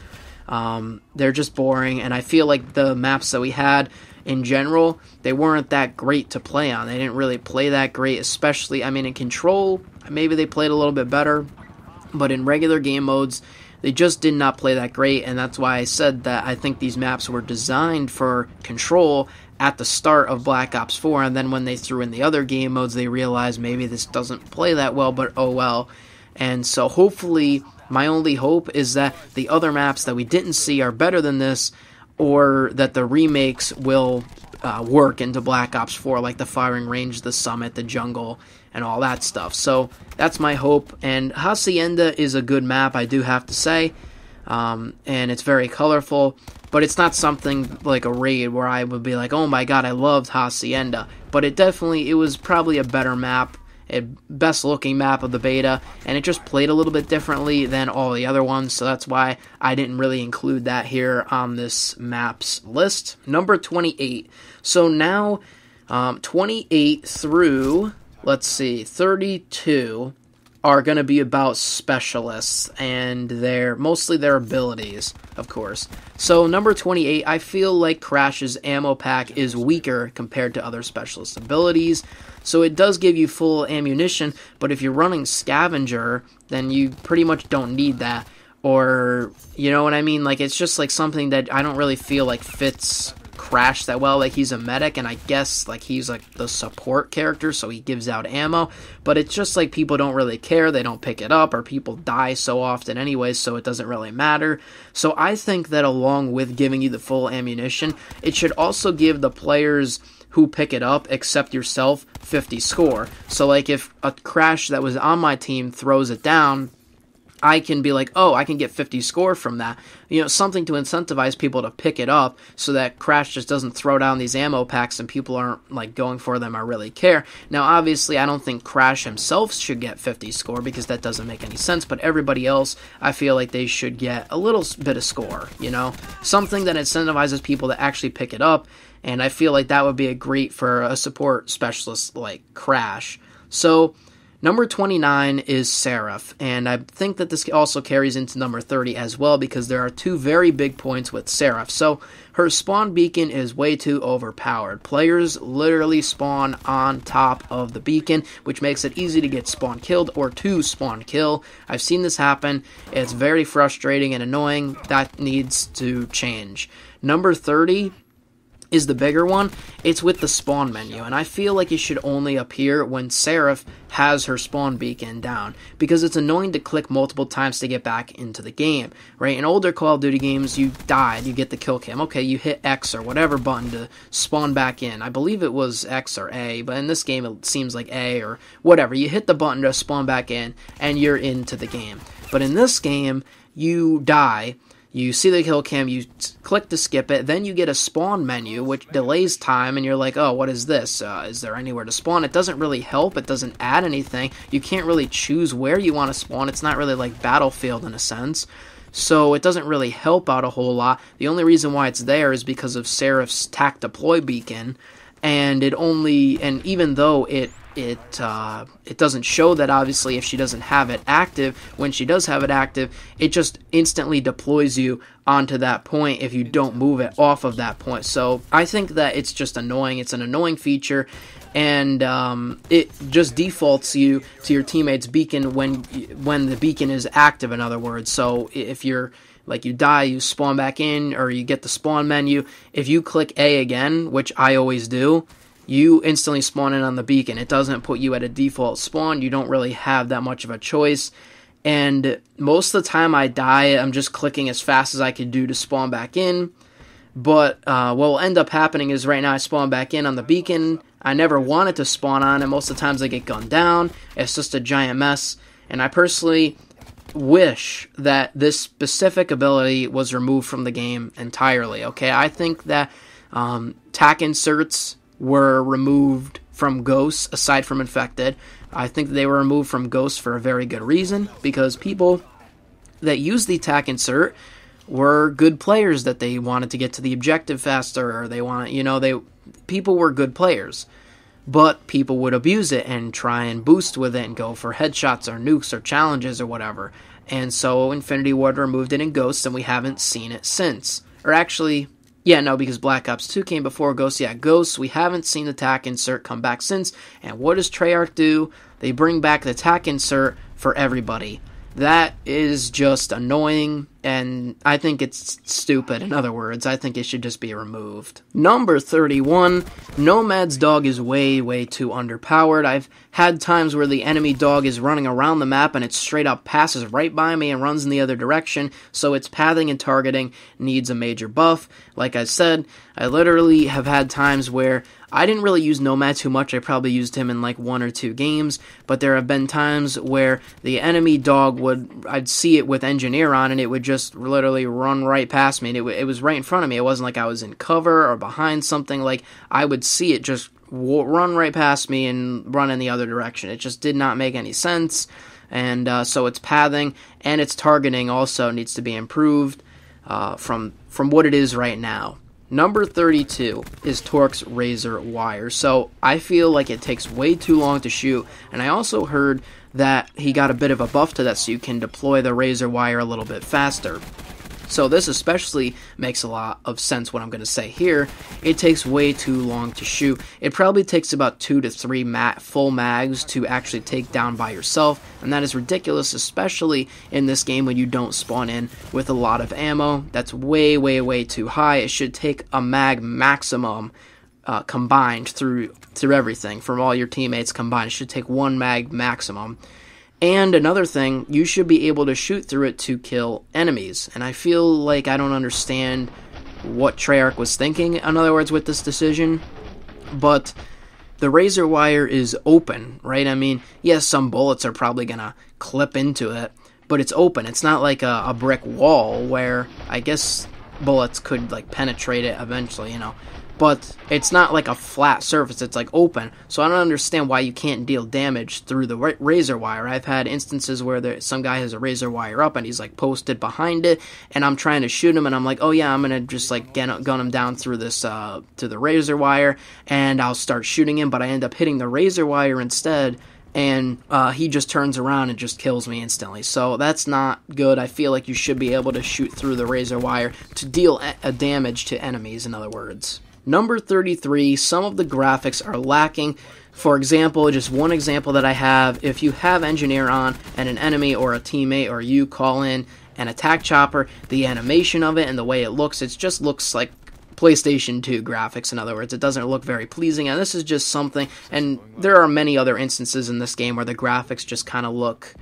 They're just boring, and I feel like the maps that we had in general, they weren't that great to play on. They didn't really play that great, especially, I mean, in Control, maybe they played a little bit better, but in regular game modes, they just did not play that great, and that's why I said that I think these maps were designed for Control at the start of Black Ops 4, and then when they threw in the other game modes, they realized maybe this doesn't play that well, but oh well. And so hopefully, my only hope is that the other maps that we didn't see are better than this, or that the remakes will work into Black Ops 4, like the firing range, the summit, the jungle, and all that stuff. So that's my hope. And Hacienda is a good map, I do have to say, and it's very colorful, but it's not something like a raid where I would be like, oh my god, I loved Hacienda. But it was probably a better map, a best looking map of the beta, and it just played a little bit differently than all the other ones, so that's why I didn't really include that here on this maps list. Number 28. So now 28 through, let's see, 32 are going to be about specialists and mostly their abilities, of course. So number 28, I feel like Crash's ammo pack is weaker compared to other specialist abilities. So it does give you full ammunition, but if you're running Scavenger, then you pretty much don't need that. Or, you know what I mean? Like, it's just like something that I don't really feel like fits Crash that well. Like, he's a medic, and I guess like he's like the support character, so he gives out ammo, but it's just like people don't really care, they don't pick it up, or people die so often anyways, so it doesn't really matter. So I think that along with giving you the full ammunition, it should also give the players who pick it up, except yourself, 50 score. So like if a Crash that was on my team throws it down, I can be like, oh, I can get 50 score from that. You know, something to incentivize people to pick it up so that Crash just doesn't throw down these ammo packs and people aren't like going for them or really care. Now, obviously, I don't think Crash himself should get 50 score because that doesn't make any sense, but everybody else, I feel like they should get a little bit of score, you know? Something that incentivizes people to actually pick it up, and I feel like that would be a great for a support specialist like Crash. So number 29 is Seraph, and I think that this also carries into number 30 as well, because there are two very big points with Seraph. So her spawn beacon is way too overpowered. Players literally spawn on top of the beacon, which makes it easy to get spawn killed or to spawn kill. I've seen this happen. It's very frustrating and annoying. That needs to change. Number 30 is the bigger one. It's with the spawn menu, and I feel like it should only appear when Seraph has her spawn beacon down, because it's annoying to click multiple times to get back into the game, right? In older Call of Duty games, you died, you get the kill cam, okay, you hit X or whatever button to spawn back in. I believe it was X or A, but in this game it seems like A or whatever. You hit the button to spawn back in, and you're into the game. But in this game, you die, you see the kill cam, you click to skip it, then you get a spawn menu, which delays time, and you're like, oh, what is this? Is there anywhere to spawn? It doesn't really help, it doesn't add anything. You can't really choose where you want to spawn. It's not really like Battlefield in a sense. So it doesn't really help out a whole lot. The only reason why it's there is because of Seraph's TAC deploy beacon, and even though it doesn't show that, obviously, if she doesn't have it active. When she does have it active, it just instantly deploys you onto that point if you don't move it off of that point. So I think that it's just annoying. It's an annoying feature, and it just defaults you to your teammate's beacon when the beacon is active, in other words. So if you're like, you die, you spawn back in, or you get the spawn menu, if you click A again, which I always do, you instantly spawn in on the beacon. It doesn't put you at a default spawn. You don't really have that much of a choice. And most of the time I die, I'm just clicking as fast as I can do to spawn back in. But what will end up happening is right now I spawn back in on the beacon. I never wanted to spawn on, and most of the times I get gunned down. It's just a giant mess. And I personally wish that this specific ability was removed from the game entirely. Okay, I think that TAC inserts were removed from Ghosts, aside from Infected. I think they were removed from Ghosts for a very good reason, because people that use the TAC insert were good players, that they wanted to get to the objective faster, or people were good players. But people would abuse it and try and boost with it and go for headshots or nukes or challenges or whatever. And so Infinity Ward removed it in Ghosts, and we haven't seen it since. Or actually, yeah, no, because Black Ops 2 came before Ghosts. Yeah, Ghosts, we haven't seen the TAC insert come back since. And what does Treyarch do? They bring back the TAC insert for everybody. That is just annoying, and I think it's stupid. In other words, I think it should just be removed. Number 31, Nomad's dog is way, way too underpowered. I've had times where the enemy dog is running around the map and it straight up passes right by me and runs in the other direction, so its pathing and targeting needs a major buff. Like I said, I literally have had times where I didn't really use Nomad too much. I probably used him in like 1 or 2 games, but there have been times where the enemy dog I'd see it with Engineer on, and it would just literally run right past me, and it was right in front of me. It wasn't like I was in cover or behind something. Like, I would see it just run right past me and run in the other direction. It just did not make any sense, and so its pathing and its targeting also needs to be improved from what it is right now. Number 32 is Torque's Razor Wire. So I feel like it takes way too long to shoot, and I also heard that he got a bit of a buff to that so you can deploy the Razor Wire a little bit faster. So this especially makes a lot of sense what I'm going to say here. It takes way too long to shoot. It probably takes about 2 to 3 full mags to actually take down by yourself, and that is ridiculous, especially in this game when you don't spawn in with a lot of ammo. That's way, way, way too high. It should take a mag maximum combined through everything from all your teammates combined. It should take 1 mag maximum. And another thing, you should be able to shoot through it to kill enemies. And I feel like I don't understand what Treyarch was thinking, in other words, with this decision. But the Razor Wire is open, right? I mean, yes, some bullets are probably going to clip into it, but it's open. It's not like a brick wall where I guess bullets could like penetrate it eventually, But it's not like a flat surface, it's like open. So I don't understand why you can't deal damage through the Razor Wire. I've had instances where some guy has a Razor Wire up and he's like posted behind it, and I'm trying to shoot him and I'm like, oh yeah, I'm gonna just like gun him down through this, to the Razor Wire, and I'll start shooting him, but I end up hitting the Razor Wire instead, and he just turns around and just kills me instantly. So that's not good. I feel like you should be able to shoot through the Razor Wire to deal damage to enemies, in other words. Number 33, some of the graphics are lacking. For example, just one example that I have, if you have Engineer on and an enemy or a teammate or you call in an attack chopper, the animation of it and the way it looks, it just looks like PlayStation 2 graphics, in other words. It doesn't look very pleasing, and this is just something, and there are many other instances in this game where the graphics just kind of look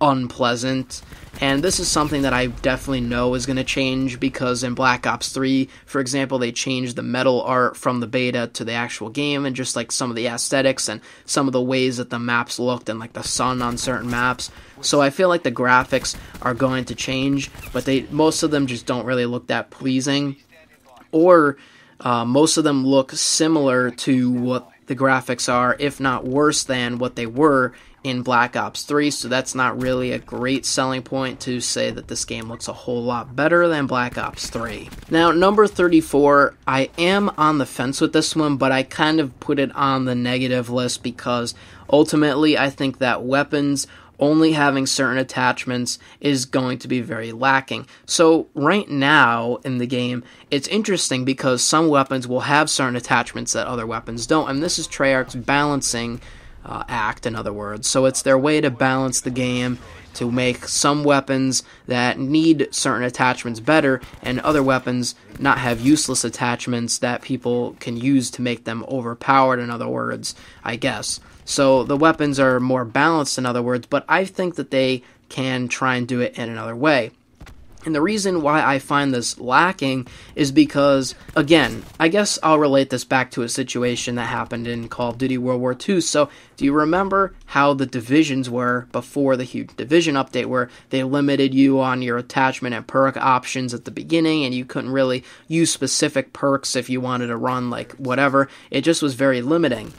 unpleasant, and this is something that I definitely know is going to change, because in Black Ops 3, for example, they changed the metal art from the beta to the actual game, and just like some of the aesthetics and some of the ways that the maps looked and like the sun on certain maps. So I feel like the graphics are going to change, but most of them just don't really look that pleasing, or most of them look similar to what the graphics are, if not worse than what they were in Black Ops 3, so that's not really a great selling point to say that this game looks a whole lot better than Black Ops 3. Now, number 34, I am on the fence with this one, but I kind of put it on the negative list because ultimately I think that weapons only having certain attachments is going to be very lacking. So right now in the game, it's interesting because some weapons will have certain attachments that other weapons don't, and this is Treyarch's balancing act, in other words. So it's their way to balance the game, to make some weapons that need certain attachments better, and other weapons not have useless attachments that people can use to make them overpowered, in other words, I guess. So the weapons are more balanced, in other words, but I think that they can try and do it in another way. And the reason why I find this lacking is because, again, I guess I'll relate this back to a situation that happened in Call of Duty World War II. So, do you remember how the divisions were before the huge division update, where they limited you on your attachment and perk options at the beginning, and you couldn't really use specific perks if you wanted to run, like, whatever? It just was very limiting.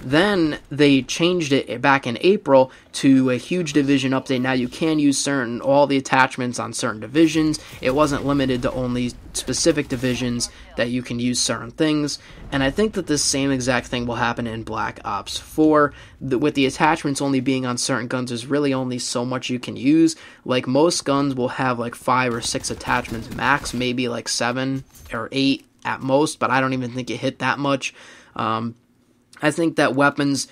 Then they changed it back in April to a huge division update. Now you can use all the attachments on certain divisions. It wasn't limited to only specific divisions that you can use certain things. And I think that this same exact thing will happen in Black Ops 4. With the attachments only being on certain guns, there's really only so much you can use. Like, most guns will have like 5 or 6 attachments max, maybe like 7 or 8 at most, but I don't even think it hit that much. I think that weapons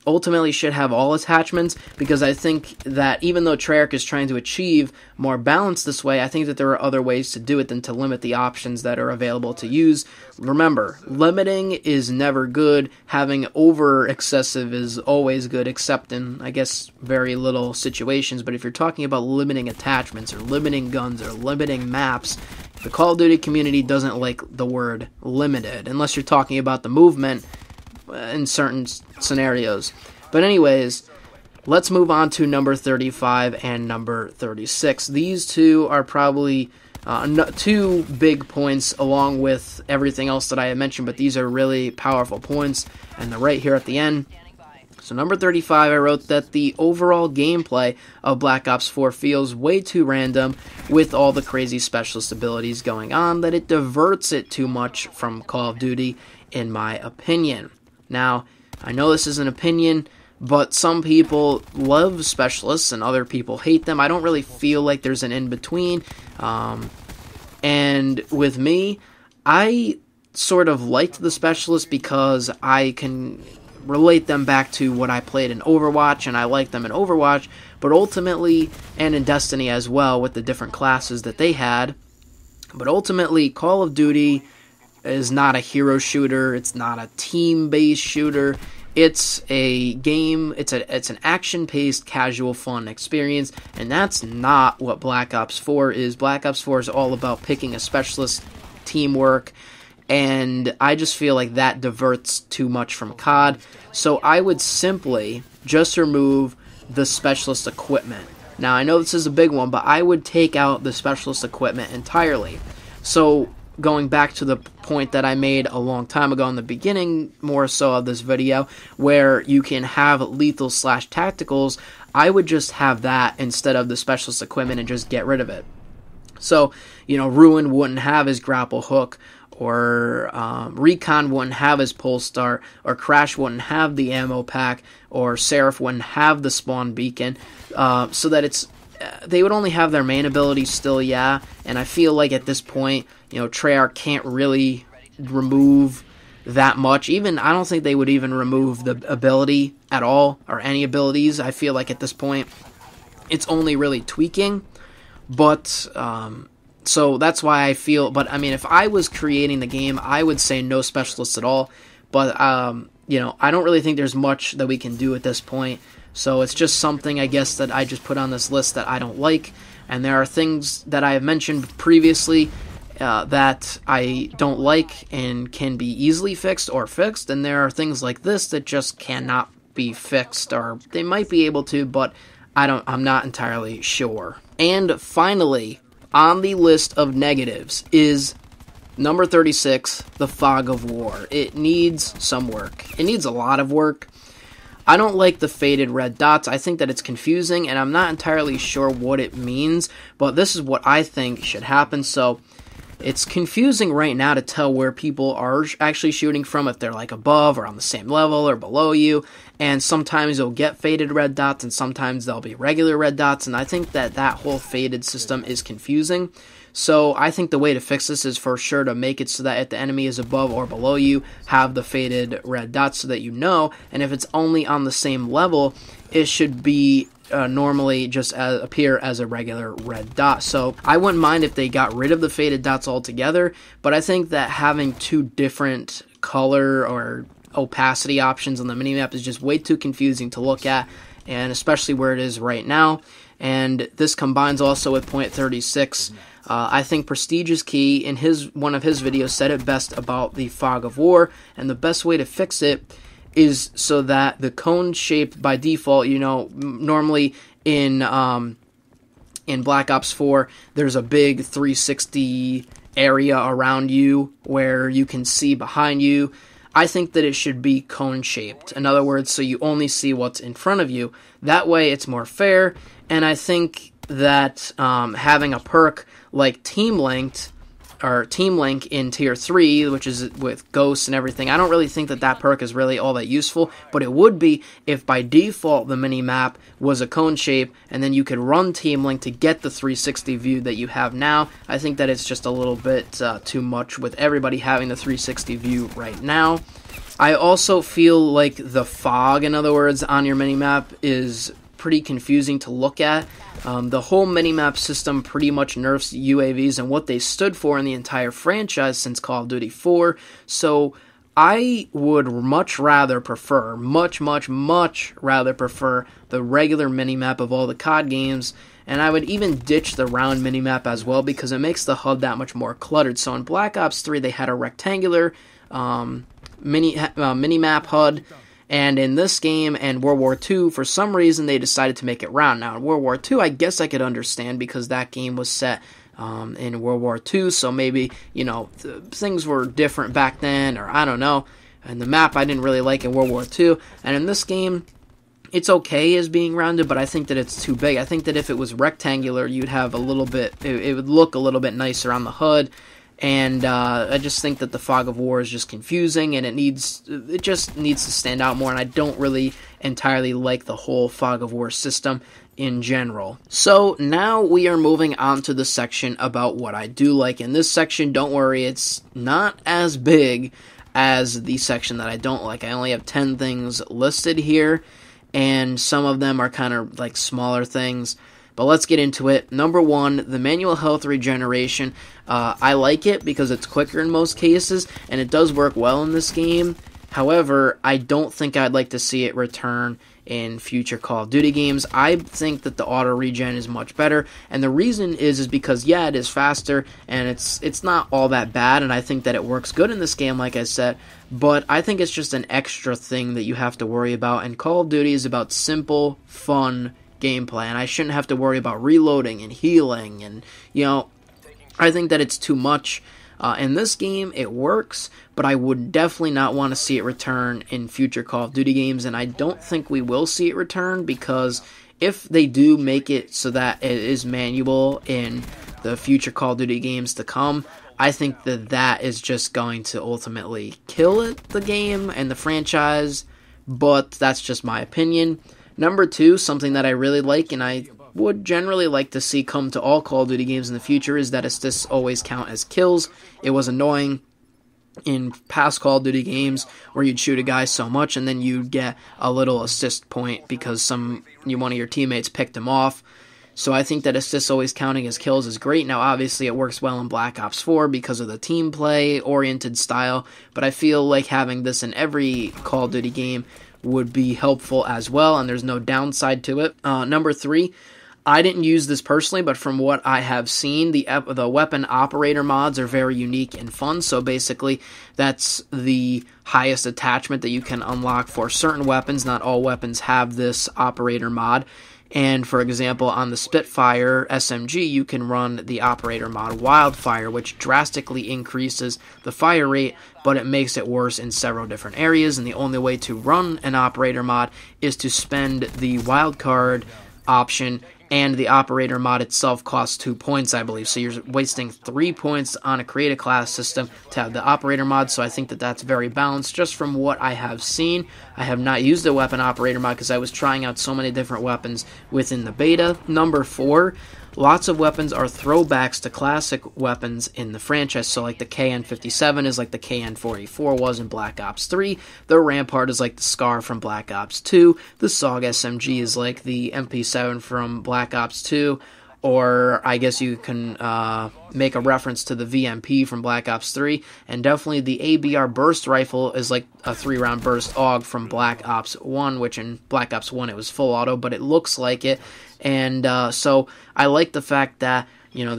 ultimately should have all attachments, because I think that even though Treyarch is trying to achieve more balance this way, I think that there are other ways to do it than to limit the options that are available to use. Remember, limiting is never good. Having over excessive is always good, except in, I guess, very little situations. But if you're talking about limiting attachments or limiting guns or limiting maps, the Call of Duty community doesn't like the word limited, unless you're talking about the movement in certain scenarios. But anyways, let's move on to number 35 and number 36. These two are probably two big points along with everything else that I have mentioned, but these are really powerful points, and they're right here at the end. So number 35, I wrote that the overall gameplay of Black Ops 4 feels way too random with all the crazy specialist abilities going on, that it diverts it too much from Call of Duty, in my opinion. Now, I know this is an opinion, but some people love specialists and other people hate them. I don't really feel like there's an in-between. And with me, I sort of liked the specialists because I can relate them back to what I played in Overwatch, and I like them in Overwatch, but ultimately, and in Destiny as well, with the different classes that they had. But ultimately, Call of Duty is not a hero shooter. It's not a team-based shooter. It's a game. It's an action-paced, casual, fun experience, and that's not what Black Ops 4 is. Black Ops 4 is all about picking a specialist, teamwork, and I just feel like that diverts too much from COD. So I would simply just remove the specialist equipment. Now, I know this is a big one, but I would take out the specialist equipment entirely. So going back to the point that I made a long time ago in the beginning, more so of this video, where you can have lethal / tacticals, I would just have that instead of the specialist equipment and just get rid of it. So, Ruin wouldn't have his grapple hook, or Recon wouldn't have his pull start, or Crash wouldn't have the ammo pack, or Seraph wouldn't have the spawn beacon, so that they would only have their main abilities still, yeah, and I feel like at this point, Treyarch can't really remove that much. I don't think they would even remove the ability at all, or any abilities. I feel like at this point, it's only really tweaking, but, so that's why I feel, but I mean, if I was creating the game, I would say no specialists at all, but, I don't really think there's much that we can do at this point. So it's just something, I guess, that I just put on this list that I don't like. And there are things that I have mentioned previously that I don't like and can be easily fixed or fixed. And there are things like this that just cannot be fixed, or they might be able to, but I'm not entirely sure. And finally, on the list of negatives is number 36, the Fog of War. It needs some work. It needs a lot of work. I don't like the faded red dots. I think that it's confusing, and I'm not entirely sure what it means, but this is what I think should happen. So it's confusing right now to tell where people are actually shooting from, if they're like above or on the same level or below you, and sometimes you'll get faded red dots and sometimes they'll be regular red dots, and I think that whole faded system is confusing. So I think the way to fix this is for sure to make it so that if the enemy is above or below you, have the faded red dots so that you know, and if it's only on the same level, it should be normally just appear as a regular red dot. So I wouldn't mind if they got rid of the faded dots altogether, but I think that having two different color or opacity options on the minimap is just way too confusing to look at, and especially where it is right now. And this combines also with point 36. I think Prestige is key. In one of his videos said it best about the Fog of War, and the best way to fix it is so that the cone shape by default, normally in Black Ops 4, there's a big 360 area around you where you can see behind you. I think that it should be cone shaped. In other words, so you only see what's in front of you. That way it's more fair, and I think that having a perk like Team Linked or Team Link in Tier 3, which is with Ghosts and everything. I don't really think that that perk is really all that useful, but it would be if by default the mini-map was a cone shape, and then you could run Team Link to get the 360 view that you have now. I think that it's just a little bit too much with everybody having the 360 view right now. I also feel like the fog, in other words, on your minimap is pretty confusing to look at. The whole minimap system pretty much nerfs UAVs and what they stood for in the entire franchise since Call of Duty 4, so I would much rather prefer, much rather prefer the regular minimap of all the COD games, and I would even ditch the round minimap as well because it makes the HUD that much more cluttered. So in Black Ops 3 they had a rectangular minimap HUD, and in this game and World War II, for some reason they decided to make it round. Now in World War II, I guess I could understand because that game was set in World War II, so maybe, you know, things were different back then, or I don't know. And the map I didn't really like in World War II, and in this game, it's okay as being rounded, but I think that it's too big. I think that if it was rectangular, you'd have a little bit, it would look a little bit nicer on the HUD. And I just think that the Fog of War is just confusing, and it just needs to stand out more, and I don't really entirely like the whole Fog of War system in general. So now we are moving on to the section about what I do like. In this section, don't worry, it's not as big as the section that I don't like. I only have 10 things listed here, and some of them are kind of like smaller things. But let's get into it. Number 1, the manual health regeneration. I like it because it's quicker in most cases, and it does work well in this game. However, I don't think I'd like to see it return in future Call of Duty games. I think that the auto regen is much better, and the reason is because, yeah, it is faster, and it's not all that bad, and I think that it works good in this game, like I said, but I think it's just an extra thing that you have to worry about, and Call of Duty is about simple, fun gameplay, and I shouldn't have to worry about reloading and healing, and, you know, I think that it's too much. In this game, it works, but I would definitely not want to see it return in future Call of Duty games, and I don't think we will see it return, because if they do make it so that it is manual in the future Call of Duty games to come, I think that that is just going to ultimately kill the game and the franchise, but that's just my opinion. Number 2, something that I really like, and I would generally like to see come to all Call of Duty games in the future, is that assists always count as kills. It was annoying in past Call of Duty games where you'd shoot a guy so much and then you'd get a little assist point because one of your teammates picked him off. So I think that assists always counting as kills is great. Now obviously it works well in Black Ops 4 because of the team play oriented style, but I feel like having this in every Call of Duty game would be helpful as well, and there's no downside to it. Number 3, I didn't use this personally, but from what I have seen, the weapon operator mods are very unique and fun. So basically, that's the highest attachment that you can unlock for certain weapons. Not all weapons have this operator mod. And for example, on the Spitfire SMG, you can run the operator mod Wildfire, which drastically increases the fire rate, but it makes it worse in several different areas. And the only way to run an operator mod is to spend the wildcard option, and the operator mod itself costs 2 points, I believe. So you're wasting 3 points on a create a class system to have the operator mod, so I think that that's very balanced just from what I have seen. I have not used the weapon operator mod because I was trying out so many different weapons within the beta. Number 4, lots of weapons are throwbacks to classic weapons in the franchise. So like the KN-57 is like the KN-44 was in Black Ops 3. The Rampart is like the Scar from Black Ops 2. The SOG SMG is like the MP7 from Black Ops 2. Or I guess you can make a reference to the VMP from Black Ops 3. And definitely the ABR burst rifle is like a 3-round burst AUG from Black Ops 1, which in Black Ops 1 it was full auto, but it looks like it. And so I like the fact that, you know,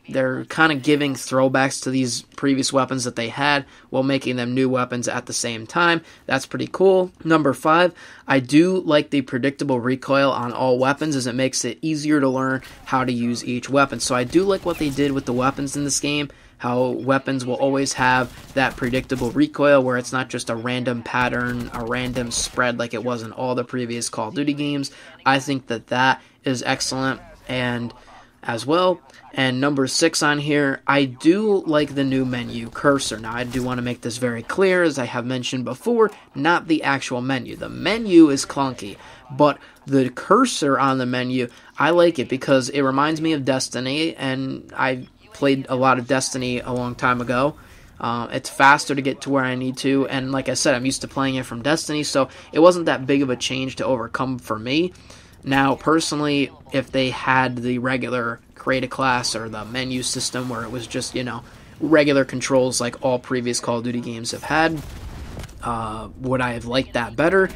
they're kind of giving throwbacks to these previous weapons that they had while making them new weapons at the same time. That's pretty cool. Number 5, I do like the predictable recoil on all weapons, as it makes it easier to learn how to use each weapon. So I do like what they did with the weapons in this game, how weapons will always have that predictable recoil where it's not just a random pattern, a random spread like it was in all the previous Call of Duty games. I think that that is excellent, and as well. And number 6 on here, I do like the new menu cursor. Now, I do want to make this very clear, as I have mentioned before, not the actual menu. The menu is clunky, but the cursor on the menu, I like it because it reminds me of Destiny, and I played a lot of Destiny a long time ago. It's faster to get to where I need to, and like I said, I'm used to playing it from Destiny, so it wasn't that big of a change to overcome for me. Now, personally, if they had the regular create a class or the menu system where it was just, regular controls like all previous Call of Duty games have had, would I have liked that better?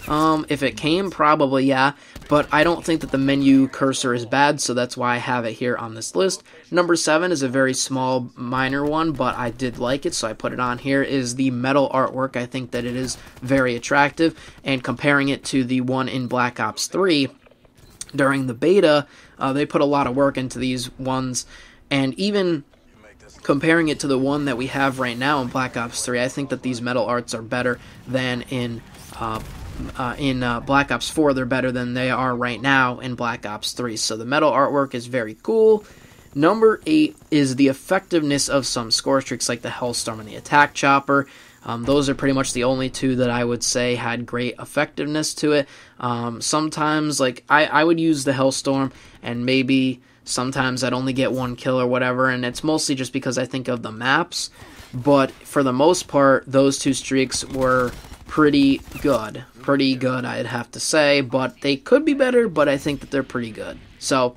If it came, probably, yeah, but I don't think that the menu cursor is bad, so that's why I have it here on this list. Number 7 is a very small, minor one, but I did like it, so I put it on here, is the metal artwork. I think that it is very attractive, and comparing it to the one in Black Ops 3, during the beta, they put a lot of work into these ones, and even comparing it to the one that we have right now in Black Ops 3, I think that these metal arts are better than in Black Ops 4. They're better than they are right now in Black Ops 3. So the metal artwork is very cool. Number 8 is the effectiveness of some score streaks like the Hellstorm and the Attack Chopper. Those are pretty much the only two that I would say had great effectiveness to it. Sometimes, like, I would use the Hellstorm, and maybe sometimes I'd only get one kill or whatever, and it's mostly just because I think of the maps. But for the most part, those two streaks were pretty good. Pretty good, I'd have to say, but they could be better, but I think that they're pretty good. So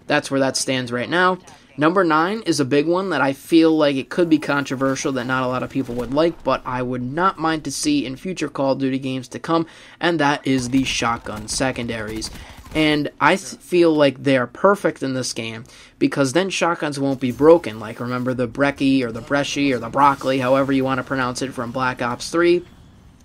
that's where that stands right now. Number 9 is a big one that I feel like it could be controversial, that not a lot of people would like, but I would not mind to see in future Call of Duty games to come, and that is the shotgun secondaries. And I feel like they are perfect in this game, because then shotguns won't be broken. Like, remember the Brecci, or the Bresci, or the Broccoli, however you want to pronounce it, from Black Ops 3?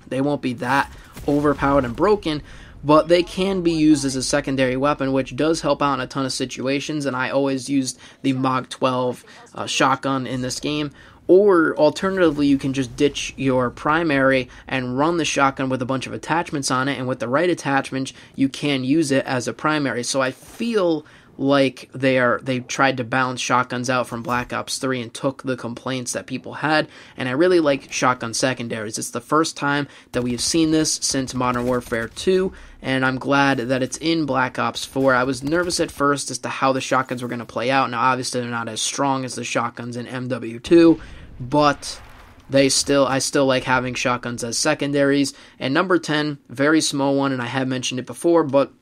They won't be that overpowered and broken, but they can be used as a secondary weapon, which does help out in a ton of situations, and I always used the Mag 12 shotgun in this game. Or, alternatively, you can just ditch your primary and run the shotgun with a bunch of attachments on it, and with the right attachments, you can use it as a primary. So I feel like they tried to balance shotguns out from Black Ops 3 and took the complaints that people had, and I really like shotgun secondaries. It's the first time that we've seen this since Modern Warfare 2, and I'm glad that it's in Black Ops 4. I was nervous at first as to how the shotguns were going to play out. Now, obviously, they're not as strong as the shotguns in MW2, but I still like having shotguns as secondaries. And number 10, very small one, and I have mentioned it before, but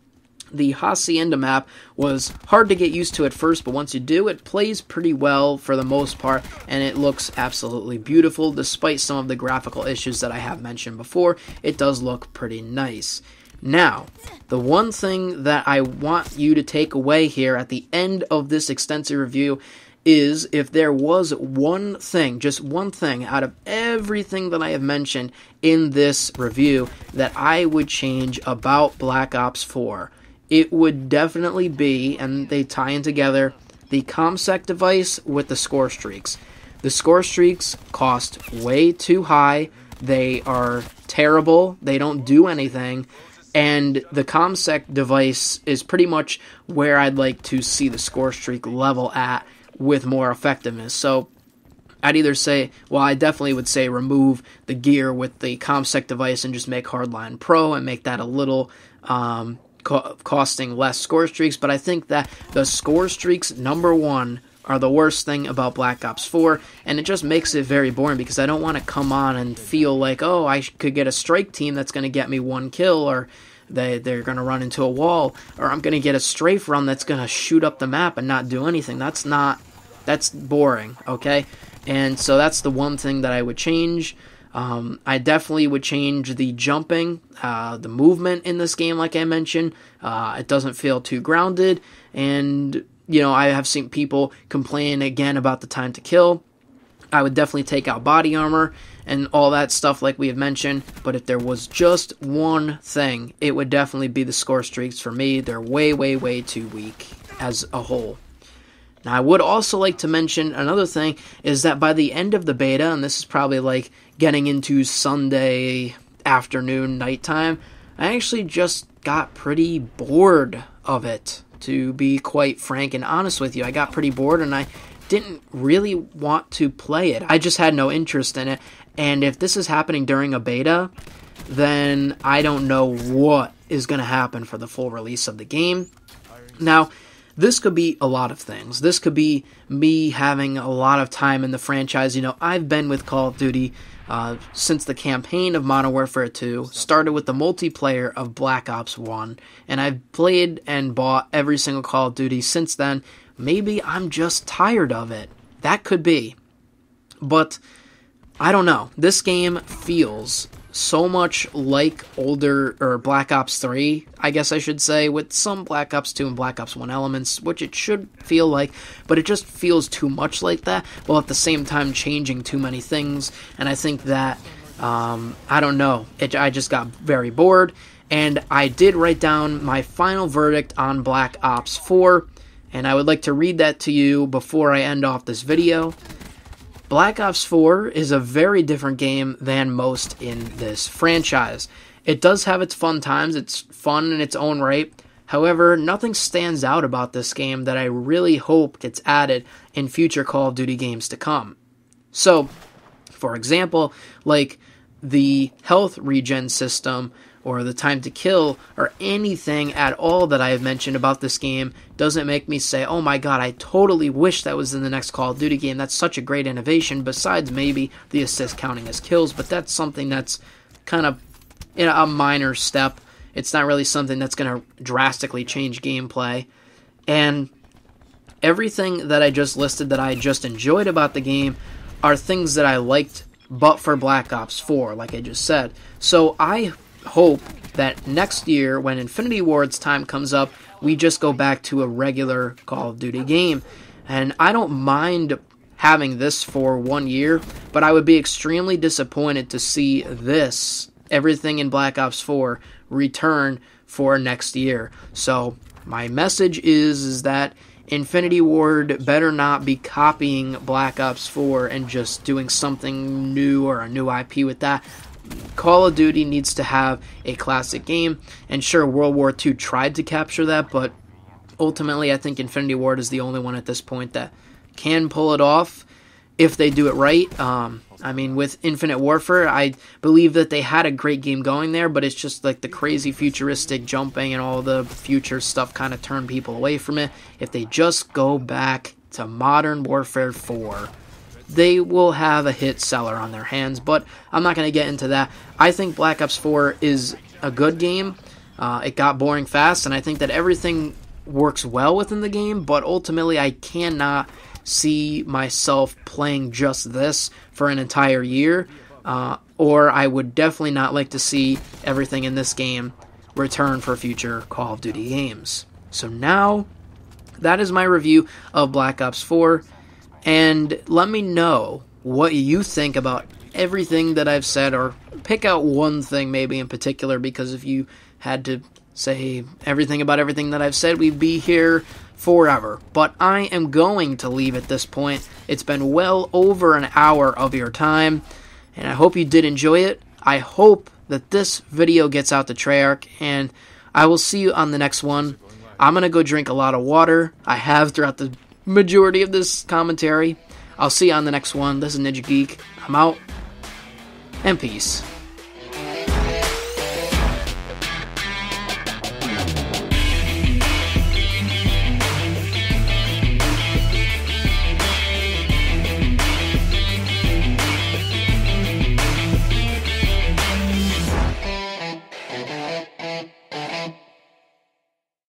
the Hacienda map was hard to get used to at first, but once you do, it plays pretty well for the most part, and it looks absolutely beautiful. Despite some of the graphical issues that I have mentioned before, it does look pretty nice. Now, the one thing that I want you to take away here at the end of this extensive review is, if there was one thing, just one thing out of everything that I have mentioned in this review that I would change about Black Ops 4, it would definitely be, and they tie in together, the ComSec device with the score streaks. The score streaks cost way too high. They are terrible. They don't do anything. And the ComSec device is pretty much where I'd like to see the score streak level at with more effectiveness. So I'd either say, well, I definitely would say remove the gear with the ComSec device and just make Hardline Pro and make that a little costing less score streaks. But I think that the score streaks, number 1, are the worst thing about Black Ops 4, and it just makes it very boring, because I don't want to come on and feel like, oh, I could get a strike team that's going to get me one kill, or they're going to run into a wall, or I'm going to get a strafe run that's going to shoot up the map and not do anything. That's boring, okay? And so that's the one thing that I would change. I definitely would change the jumping, the movement in this game, like I mentioned. It doesn't feel too grounded, and I have seen people complain again about the time to kill. I would definitely take out body armor and all that stuff like we have mentioned, but if there was just one thing, it would definitely be the score streaks for me. They're way, way, way too weak as a whole. Now, I would also like to mention another thing, is that by the end of the beta, and this is probably like getting into Sunday afternoon, nighttime, I actually just got pretty bored of it. to be quite frank and honest with you. I got pretty bored and I didn't really want to play it. I just had no interest in it. And if this is happening during a beta, then I don't know what is going to happen for the full release of the game. Now, this could be a lot of things. This could be me having a lot of time in the franchise. You know, I've been with Call of Duty since the campaign of Modern Warfare 2, started with the multiplayer of Black Ops 1, and I've played and bought every single Call of Duty since then. Maybe I'm just tired of it. That could be. But I don't know. This game feels so much like older, or Black Ops 3, I guess I should say, with some Black Ops 2 and Black Ops 1 elements, which it should feel like, but it just feels too much like that, while at the same time changing too many things, and I think that, I don't know, I just got very bored, and I did write down my final verdict on Black Ops 4, and I would like to read that to you before I end off this video. Black Ops 4 is a very different game than most in this franchise. It does have its fun times, it's fun in its own right. However, nothing stands out about this game that I really hope gets added in future Call of Duty games to come. So, for example, like the health regen system, or the time to kill, or anything at all that I have mentioned about this game doesn't make me say, oh my god, I totally wish that was in the next Call of Duty game. That's such a great innovation, besides maybe the assist counting as kills, but that's something that's kind of a minor step. It's not really something that's going to drastically change gameplay. And everything that I just listed that I just enjoyed about the game are things that I liked, but for Black Ops 4, like I just said. So I hope that next year, when Infinity Ward's time comes up, we just go back to a regular Call of Duty game. And I don't mind having this for 1 year, but I would be extremely disappointed to see this, everything in Black Ops 4, return for next year. So my message is that Infinity Ward better not be copying Black Ops 4 and just doing something new or a new IP with that. Call of Duty needs to have a classic game, and sure, World War II tried to capture that, but ultimately I think Infinity Ward is the only one at this point that can pull it off if they do it right. I mean, with Infinite Warfare, I believe that they had a great game going there, but it's just like the crazy futuristic jumping and all the future stuff kind of turned people away from it. If they just go back to Modern Warfare 4, they will have a hit seller on their hands, but I'm not going to get into that. I think Black Ops 4 is a good game. It got boring fast, and I think that everything works well within the game, but ultimately I cannot see myself playing just this for an entire year, or I would definitely not like to see everything in this game return for future Call of Duty games. So now, that is my review of Black Ops 4. And let me know what you think about everything that I've said, or pick out one thing maybe in particular, because if you had to say everything about everything that I've said, we'd be here forever. But I am going to leave at this point. It's been well over an hour of your time, and I hope you did enjoy it. I hope that this video gets out to Treyarch, and I will see you on the next one. I'm going to go drink a lot of water. I have throughout the majority of this commentary. I'll see you on the next one. This is NinjaGeek. I'm out, and peace.